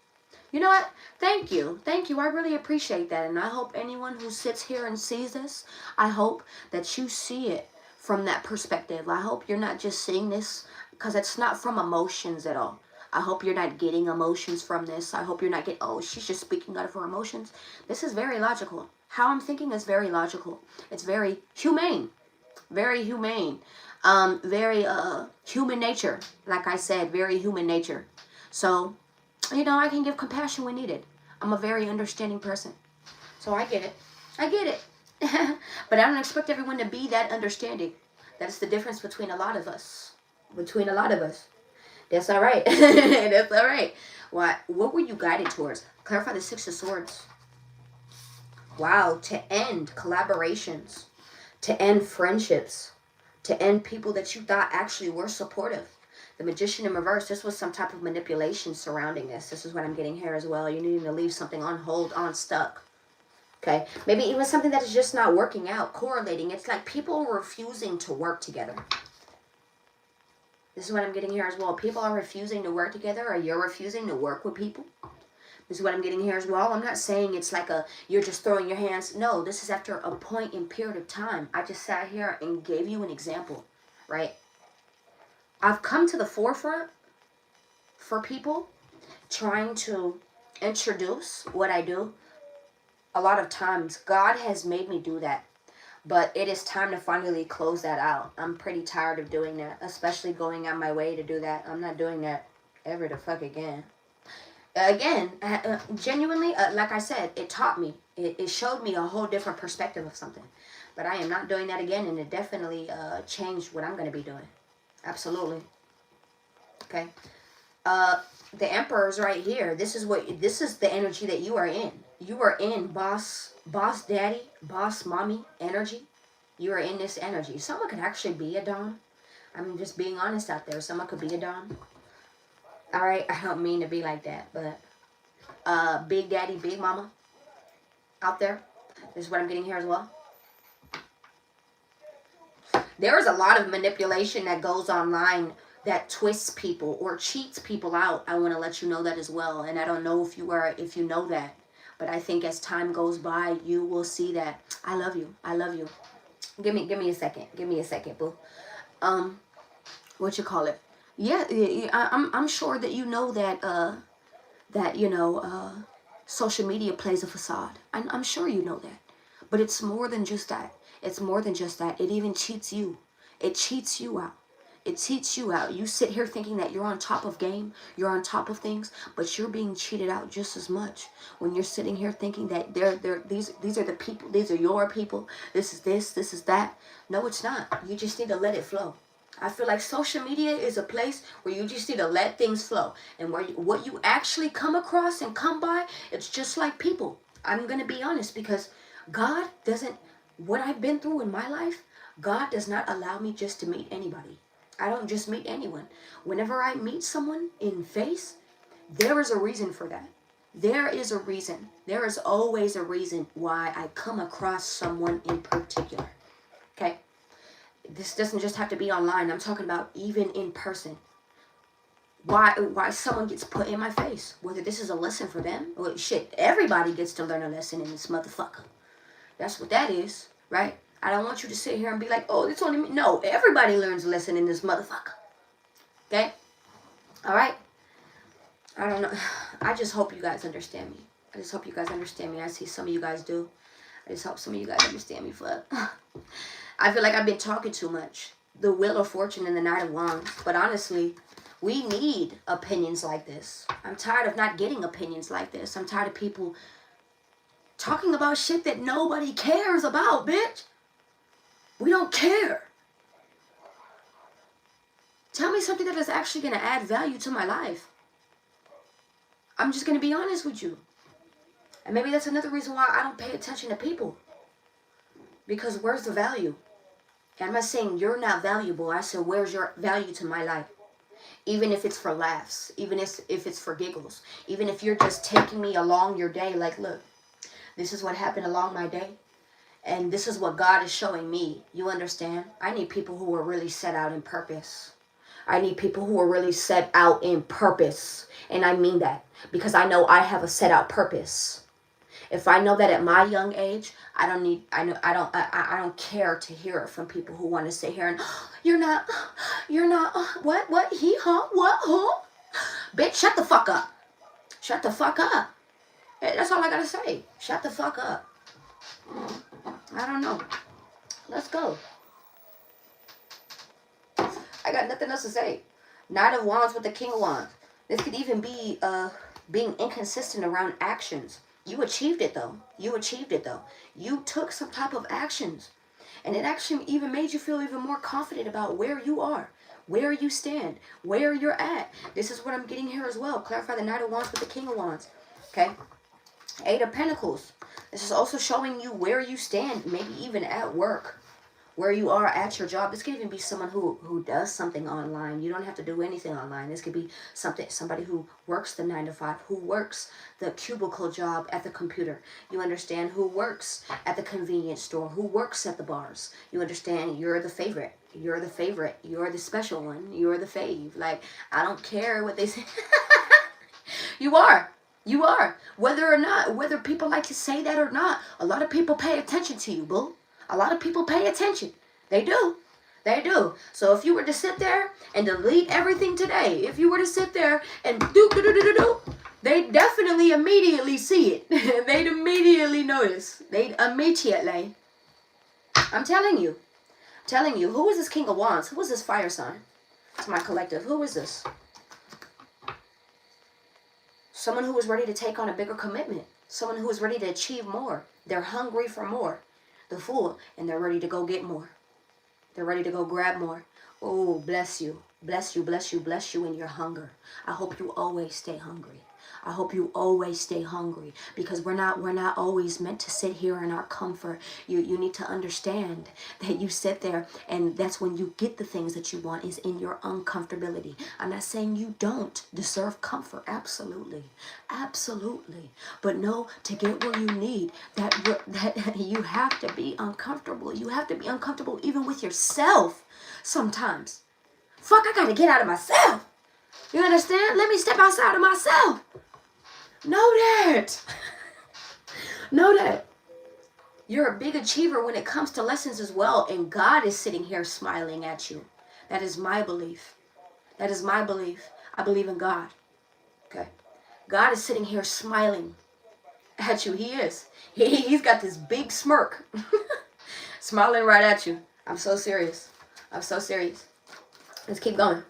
You know what? Thank you. Thank you. I really appreciate that. And I hope anyone who sits here and sees this, I hope that you see it from that perspective. I hope you're not just seeing this because it's not from emotions at all. I hope you're not getting emotions from this. I hope you're not getting, oh, she's just speaking out of her emotions. This is very logical. How I'm thinking is very logical. It's very humane. Very humane. Very human nature. Like I said, very human nature. So, you know, I can give compassion when needed. I'm a very understanding person. So I get it. I get it. But I don't expect everyone to be that understanding. That's the difference between a lot of us. Between a lot of us. That's all right. That's all right. What were you guided towards? Clarify the Six of Swords. Wow. To end collaborations. To end friendships. To end people that you thought actually were supportive. The Magician in reverse, this was some type of manipulation surrounding this. This is what I'm getting here as well. You're needing to leave something on hold, on stuck. Okay? Maybe even something that is just not working out, correlating. It's like people refusing to work together. This is what I'm getting here as well. People are refusing to work together, or you're refusing to work with people. This is what I'm getting here as well. I'm not saying it's like you're just throwing your hands. No, this is after a point in period of time. I just sat here and gave you an example, right? I've come to the forefront for people trying to introduce what I do. A lot of times, God has made me do that. But it is time to finally close that out. I'm pretty tired of doing that, especially going out my way to do that. I'm not doing that ever the fuck again. Genuinely, like I said, it taught me. It showed me a whole different perspective of something. But I am not doing that again, and it definitely changed what I'm going to be doing. Absolutely. Okay. The Emperor's right here. This is the energy that you are in. You are in boss daddy, boss mommy energy. You are in this energy. Someone could actually be a Dom. I'm just being honest out there. Someone could be a Dom. All right, I don't mean to be like that, but big daddy, big mama out there. This is what I'm getting here as well. There is a lot of manipulation that goes online that twists people or cheats people out. I want to let you know that as well. And I don't know if you know that, but I think as time goes by, you will see that. I love you. I love you. Give me a second. Give me a second, boo. What you call it? Yeah, I'm sure that you know that social media plays a facade. I'm sure you know that. But it's more than just that. It's more than just that. It even cheats you. It cheats you out. It cheats you out. You sit here thinking that you're on top of game, you're on top of things, but you're being cheated out just as much when you're sitting here thinking that these are the people, these are your people, this is that. No, it's not. You just need to let it flow. I feel like social media is a place where you just need to let things flow. And what you actually come across and come by, it's just like people. I'm going to be honest, because God doesn't, what I've been through in my life, God does not allow me just to meet anybody. I don't just meet anyone. Whenever I meet someone in face, there is a reason for that. There is a reason. There is always a reason why I come across someone in particular. Okay? This doesn't just have to be online. I'm talking about even in person. Why someone gets put in my face. Whether this is a lesson for them. Well, shit, everybody gets to learn a lesson in this motherfucker. That's what that is, right? I don't want you to sit here and be like, oh, it's only me. No, everybody learns a lesson in this motherfucker. Okay? All right? I don't know. I just hope you guys understand me. I just hope you guys understand me. I see some of you guys do. I just hope some of you guys understand me. Fuck. I feel like I've been talking too much. The Wheel of Fortune and the Knight of Wands. But honestly, we need opinions like this. I'm tired of not getting opinions like this. I'm tired of people talking about shit that nobody cares about, bitch. We don't care. Tell me something that is actually going to add value to my life. I'm just going to be honest with you. And maybe that's another reason why I don't pay attention to people. Because where's the value? And I'm not saying you're not valuable. I said, where's your value to my life? Even if it's for laughs. Even if it's for giggles. Even if you're just taking me along your day. Like, look, this is what happened along my day. And this is what God is showing me. You understand? I need people who are really set out in purpose. I need people who are really set out in purpose. And I mean that. Because I know I have a set out purpose. If I know that at my young age, I don't care to hear it from people who want to sit here and, oh, you're not, what, he, huh, what, who? Bitch, shut the fuck up. Shut the fuck up. That's all I gotta say. Shut the fuck up. I don't know. Let's go. I got nothing else to say. Knight of Wands with the King of Wands. This could even be being inconsistent around actions. You achieved it though. You achieved it though. You took some type of actions. And it actually even made you feel even more confident about where you are, where you stand, where you're at. This is what I'm getting here as well. Clarify the Knight of Wands with the King of Wands. Okay? Eight of Pentacles. This is also showing you where you stand, maybe even at work, where you are at your job. This could even be someone who does something online. You don't have to do anything online. This could be somebody who works the 9 to 5, who works the cubicle job at the computer. You understand? Who works at the convenience store, who works at the bars. You understand? You're the favorite. You're the favorite. You're the special one. You're the fave. Like, I don't care what they say. You are. You are. Whether people like to say that or not, a lot of people pay attention to you, boo. A lot of people pay attention. They do. They do. So if you were to sit there and delete everything today, if you were to sit there and do, they definitely immediately see it. They'd immediately notice. They'd immediately. I'm telling you. Who is this King of Wands? Who is this fire sign? It's my collective. Who is this? Someone who is ready to take on a bigger commitment. Someone who is ready to achieve more. They're hungry for more. The Fool, and they're ready to go get more. They're ready to go grab more. Oh, bless you. Bless you, bless you, bless you in your hunger. I hope you always stay hungry. I hope you always stay hungry, because we're not always meant to sit here in our comfort. You need to understand that you sit there, and that's when you get the things that you want, is in your uncomfortability. I'm not saying you don't deserve comfort. Absolutely. Absolutely. But no, to get where you need, that you have to be uncomfortable. You have to be uncomfortable even with yourself sometimes. Fuck, I gotta get out of myself. You understand? Let me step outside of myself. Know that. Know that. You're a big achiever when it comes to lessons as well. And God is sitting here smiling at you. That is my belief. That is my belief. I believe in God. Okay. God is sitting here smiling at you. He is. He's got this big smirk. Smiling right at you. I'm so serious. I'm so serious. Let's keep going.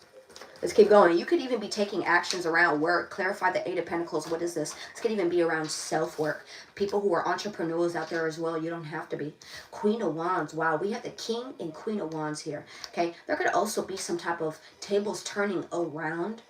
Let's keep going. You could even be taking actions around work. Clarify the Eight of Pentacles. What is this? This could even be around self-work. People who are entrepreneurs out there as well. You don't have to be. Queen of Wands. Wow, we have the King and Queen of Wands here. Okay, there could also be some type of tables turning around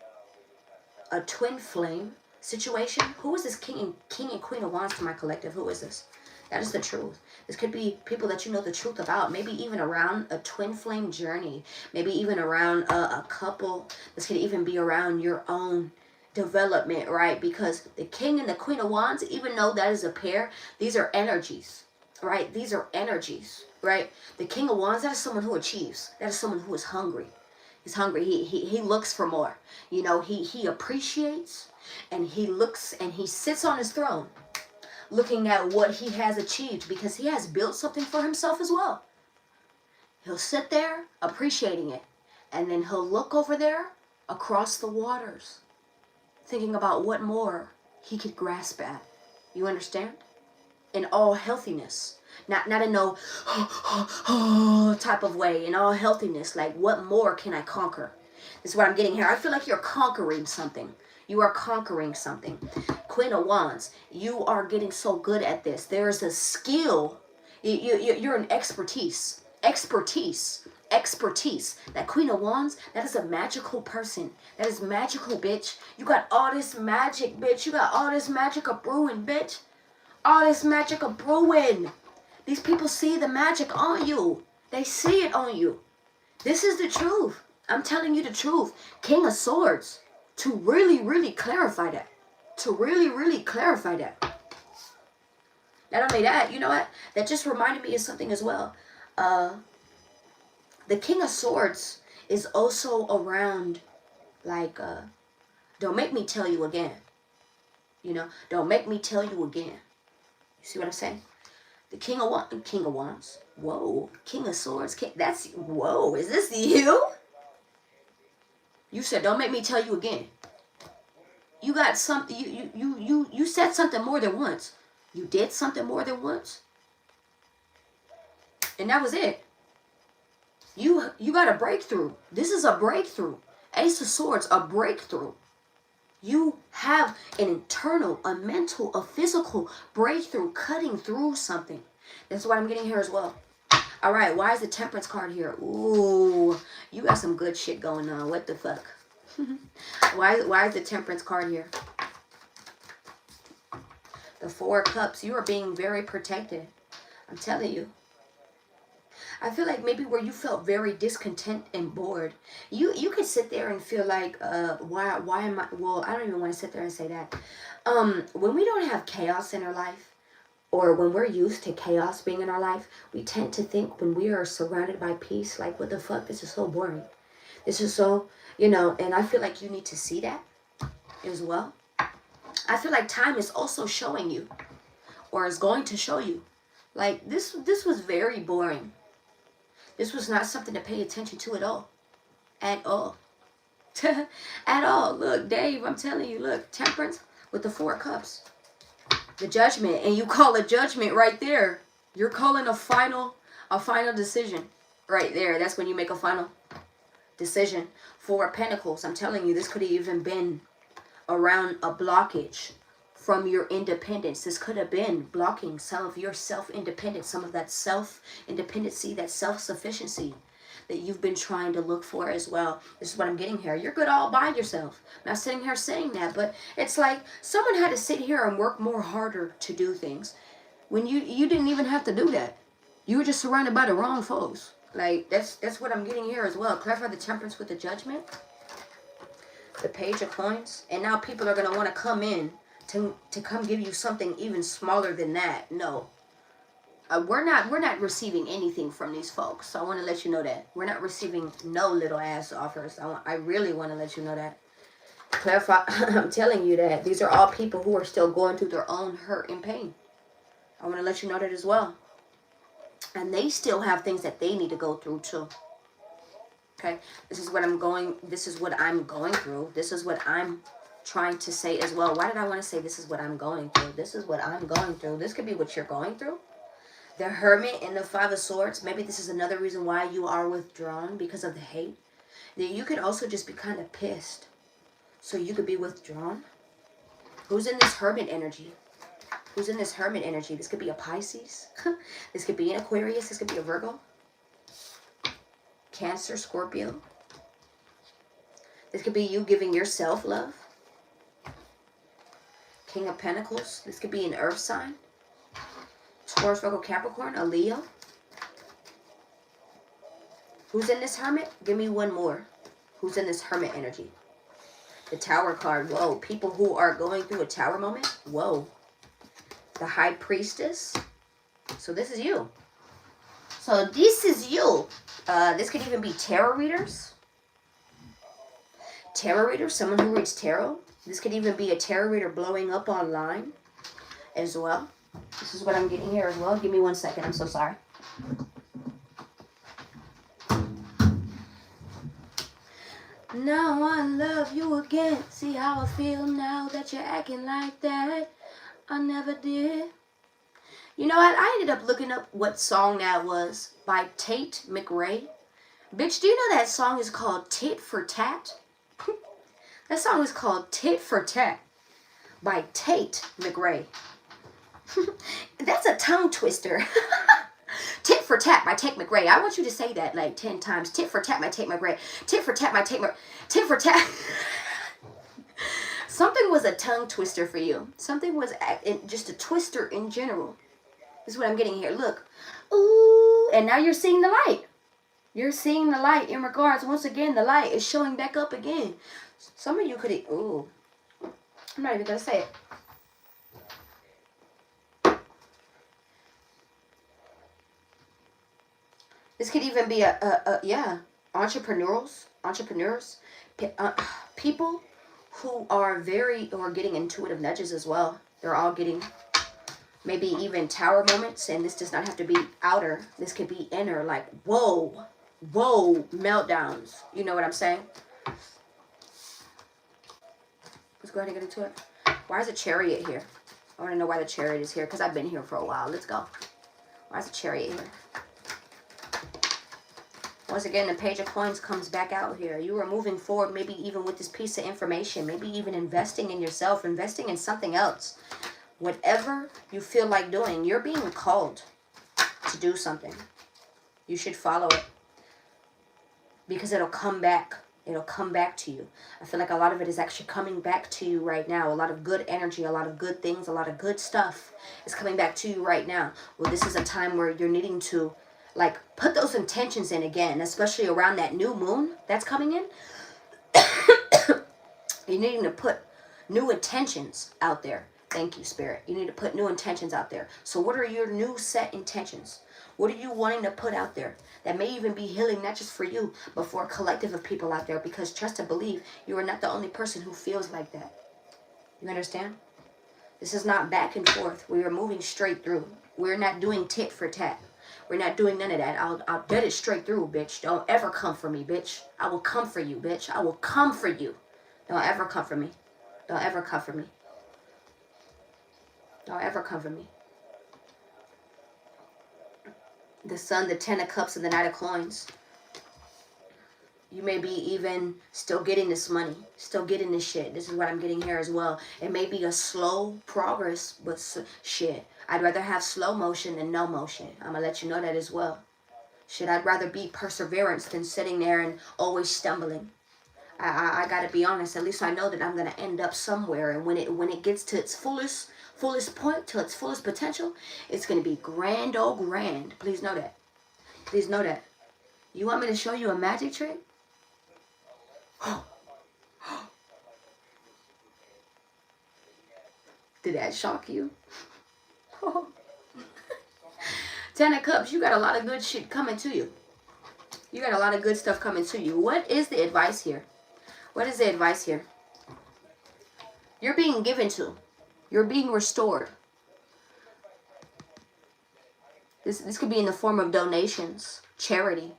a twin flame situation. Who is this King and Queen of Wands to my collective? Who is this? That is the truth. This could be people that you know the truth about. Maybe even around a twin flame journey. Maybe even around a couple. This could even be around your own development, right? Because the King and the Queen of Wands, even though that is a pair, these are energies, right? These are energies, right? The King of Wands, that is someone who achieves. That is someone who is hungry. He's hungry. He looks for more. You know, he appreciates, and he looks, and he sits on his throne, looking at what he has achieved, because he has built something for himself as well. He'll sit there appreciating it, and then he'll look over there across the waters, thinking about what more he could grasp at. You understand? In all healthiness. Not in no type of way. In all healthiness. Like, what more can I conquer? This is what I'm getting here. I feel like you're conquering something. You are conquering something. Queen of Wands, you are getting so good at this. There is a skill. You're an expertise. Expertise. That Queen of Wands, that is a magical person. That is magical, bitch. You got all this magic, bitch. You got all this magic of brewing, bitch. All this magic of brewing. These people see the magic on you. They see it on you. This is the truth. I'm telling you the truth. King of Swords. To really, really clarify that. To really, really clarify that. Not only that, you know what? That just reminded me of something as well. The King of Swords is also around, like, don't make me tell you again. You know, don't make me tell you again. You see what I'm saying? The King of Wands. Whoa. King of Swords. Whoa. Is this you? You said, don't make me tell you again. You got something, you said something more than once. You did something more than once. And that was it. You got a breakthrough. This is a breakthrough. Ace of Swords, a breakthrough. You have an internal, a mental, a physical breakthrough, cutting through something. That's what I'm getting here as well. All right, why is the Temperance card here? Ooh, you got some good shit going on. What the fuck? Why is the Temperance card here? The Four of Cups. You are being very protected. I'm telling you. I feel like maybe where you felt very discontent and bored. You could sit there and feel like, why am I... Well, I don't even want to sit there and say that. When we don't have chaos in our life, or when we're used to chaos being in our life, we tend to think when we are surrounded by peace, like, what the fuck? This is so boring. This is so, you know, and I feel like you need to see that as well. I feel like time is also showing you, or is going to show you, like, this was very boring. This was not something to pay attention to at all. At all. At all. Look, Dave, I'm telling you, look, Temperance with the Four of Cups. The Judgment, and you call a judgment right there. You're calling a final decision right there. That's when you make a final decision. Four of Pentacles. I'm telling you, this could have even been around a blockage from your independence. This could have been blocking some of your self-independence, some of that self-independency, that self-sufficiency that you've been trying to look for as well. This is what I'm getting here. You're good all by yourself. I'm not sitting here saying that, but it's like someone had to sit here and work more harder to do things when you didn't even have to do that. You were just surrounded by the wrong folks. Like, that's what I'm getting here as well. Clarify the temperance with the judgment. The page of coins. And now people are going to want to come in to come give you something even smaller than that. No. We're not receiving anything from these folks. So I want to let you know that. We're not receiving no little ass offers. I really want to let you know that. Clarify. I'm telling you that these are all people who are still going through their own hurt and pain. I want to let you know that as well. And they still have things that they need to go through too. Okay? This is what I'm going through. This is what I'm trying to say as well. Why did I want to say this is what I'm going through? This is what I'm going through. This could be what you're going through. The Hermit and the Five of Swords. Maybe this is another reason why you are withdrawn because of the hate. You could also just be kind of pissed. So you could be withdrawn. Who's in this Hermit energy? Who's in this Hermit energy? This could be a Pisces. This could be an Aquarius. This could be a Virgo. Cancer, Scorpio. This could be you giving yourself love. King of Pentacles. This could be an Earth sign. Taurus, Virgo, Capricorn. A Leo. Who's in this Hermit? Give me one more. Who's in this Hermit energy? The Tower card. Whoa. People who are going through a Tower moment. Whoa. The High Priestess. So this is you. So this is you. This could even be tarot readers. Tarot readers, someone who reads tarot. This could even be a tarot reader blowing up online as well. This is what I'm getting here as well. Give me 1 second. I'm so sorry. Now I love you again. See how I feel now that you're acting like that. I never did. You know what? I ended up looking up what song that was by Tate McRae. Bitch, do you know that song is called Tit for Tat? That song is called Tit for Tat by Tate McRae. That's a tongue twister. Tit for tat by Tate McRae. I want you to say that like 10 times. Tit for tat by Tate McRae. Tit for tat by Tate McRae. Tit for tat. Something was a tongue twister for you. Something was just a twister in general. This is what I'm getting here. Look. Ooh. And now you're seeing the light. You're seeing the light in regards. Once again, the light is showing back up again. Some of you could... Ooh. I'm not even going to say it. This could even be entrepreneurs, people who are getting intuitive nudges as well. They're all getting maybe even tower moments, and this does not have to be outer. This could be inner, like whoa, meltdowns. You know what I'm saying? Let's go ahead and get into it. Why is a Chariot here? I want to know why the Chariot is here, because I've been here for a while. Let's go. Why is the Chariot here? Once again, the Page of Coins comes back out here. You are moving forward, maybe even with this piece of information, maybe even investing in yourself, investing in something else. Whatever you feel like doing, you're being called to do something. You should follow it because it'll come back. It'll come back to you. I feel like a lot of it is actually coming back to you right now. A lot of good energy, a lot of good things, a lot of good stuff is coming back to you right now. Well, this is a time where you're needing to like put those intentions in again, especially around that new moon that's coming in. You're needing to put new intentions out there. Thank you, Spirit. You need to put new intentions out there. So what are your new set intentions? What are you wanting to put out there? That may even be healing, not just for you, but for a collective of people out there. Because trust and believe, you are not the only person who feels like that. You understand? This is not back and forth. We are moving straight through. We're not doing tit for tat. We're not doing none of that. I'll get it straight through, bitch. Don't ever come for me, bitch. I will come for you, bitch. I will come for you. Don't ever come for me. Don't ever come for me. Don't ever come for me. The Sun, the Ten of Cups, and the Knight of Coins. You may be even still getting this money. Still getting this shit. This is what I'm getting here as well. It may be a slow progress, but shit. I'd rather have slow motion than no motion. I'm going to let you know that as well. Shit, I'd rather be perseverance than sitting there and always stumbling. I gotta be honest. At least I know that I'm gonna end up somewhere, and when it gets to its fullest point, to its fullest potential, it's gonna be grand, oh grand. Please know that. Please know that. You want me to show you a magic trick? Did that shock you? Ten of Cups, you got a lot of good shit coming to you. You got a lot of good stuff coming to you. What is the advice here? What is the advice here? You're being given to. You're being restored. This could be in the form of donations, charity,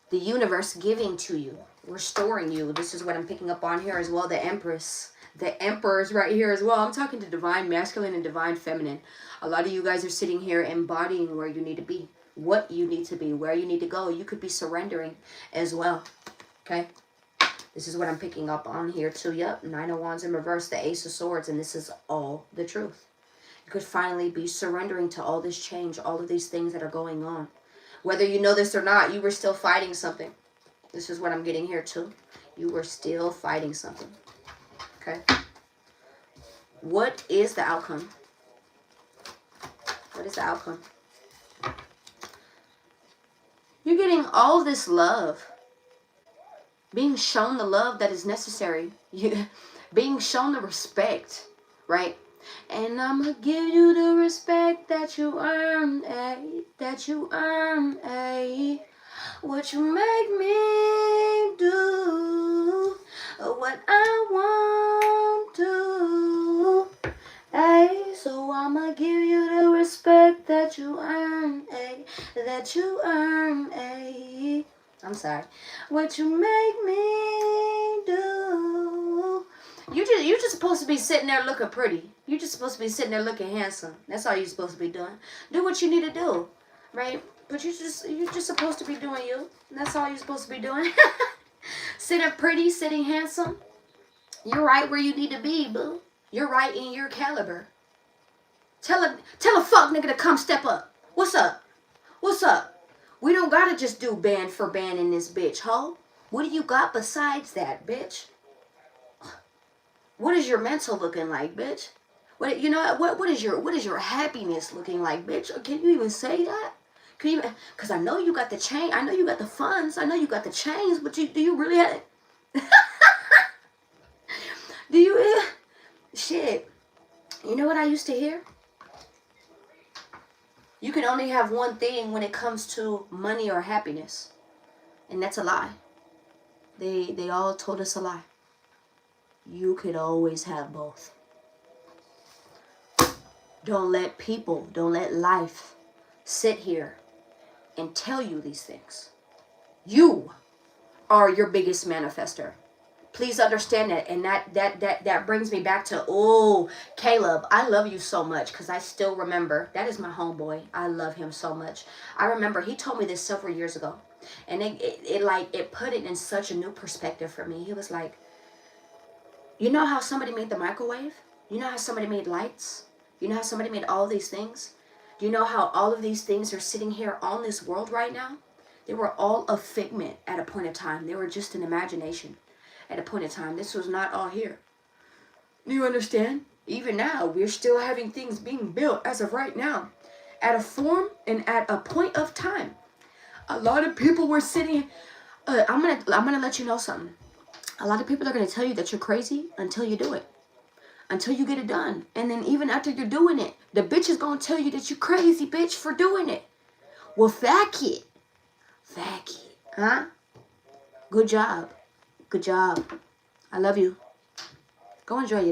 the universe giving to you, restoring you. This is what I'm picking up on here as well. The Empress. The Emperor's right here as well. I'm talking to divine masculine and divine feminine. A lot of you guys are sitting here embodying where you need to be, what you need to be, where you need to go. You could be surrendering as well. Okay? This is what I'm picking up on here too. Yep, Nine of Wands in reverse, the Ace of Swords, and this is all the truth. You could finally be surrendering to all this change, all of these things that are going on. Whether you know this or not, you were still fighting something. This is what I'm getting here too. You were still fighting something. Okay. What is the outcome? What is the outcome? You're getting all this love. Being shown the love that is necessary. Being shown the respect, right? And I'm gonna give you the respect that you earn, eh? That you earn, eh? What you make me do, what I want to, eh? So I'ma give you the respect that you earn, eh? That you earn, eh? I'm sorry. What you make me do. You're just supposed to be sitting there looking pretty. You're just supposed to be sitting there looking handsome. That's all you're supposed to be doing. Do what you need to do, right? But you're just supposed to be doing you. That's all you're supposed to be doing. Sitting pretty, sitting handsome. You're right where you need to be, boo. You're right in your caliber. Tell a fuck nigga to come step up. What's up? What's up? We don't gotta just do band for band in this bitch, ho. What do you got besides that, bitch? What is your mental looking like, bitch? What is your happiness looking like, bitch? Can you even say that? Can you? Cause I know you got the chain. I know you got the funds. I know you got the chains. But do you really have? Do you? Shit. You know what I used to hear? You can only have one thing when it comes to money or happiness. And that's a lie. They all told us a lie. You could always have both. Don't let people, don't let life sit here and tell you these things. You are your biggest manifester. Please understand that. And that brings me back to, oh, Caleb, I love you so much, because I still remember. That is my homeboy. I love him so much. I remember he told me this several years ago. And it put it in such a new perspective for me. He was like, you know how somebody made the microwave? You know how somebody made lights? You know how somebody made all these things? Do you know how all of these things are sitting here on this world right now? They were all a figment at a point in time. They were just an imagination at a point in time. This was not all here. Do you understand? Even now, we're still having things being built as of right now. At a form and at a point of time. A lot of people were sitting... I'm gonna let you know something. A lot of people are going to tell you that you're crazy until you do it. Until you get it done. And then even after you're doing it, the bitch is going to tell you that you're crazy, bitch, for doing it. Well, fuck it. Fuck it. Huh? Good job. Good job. I love you. Go enjoy your day.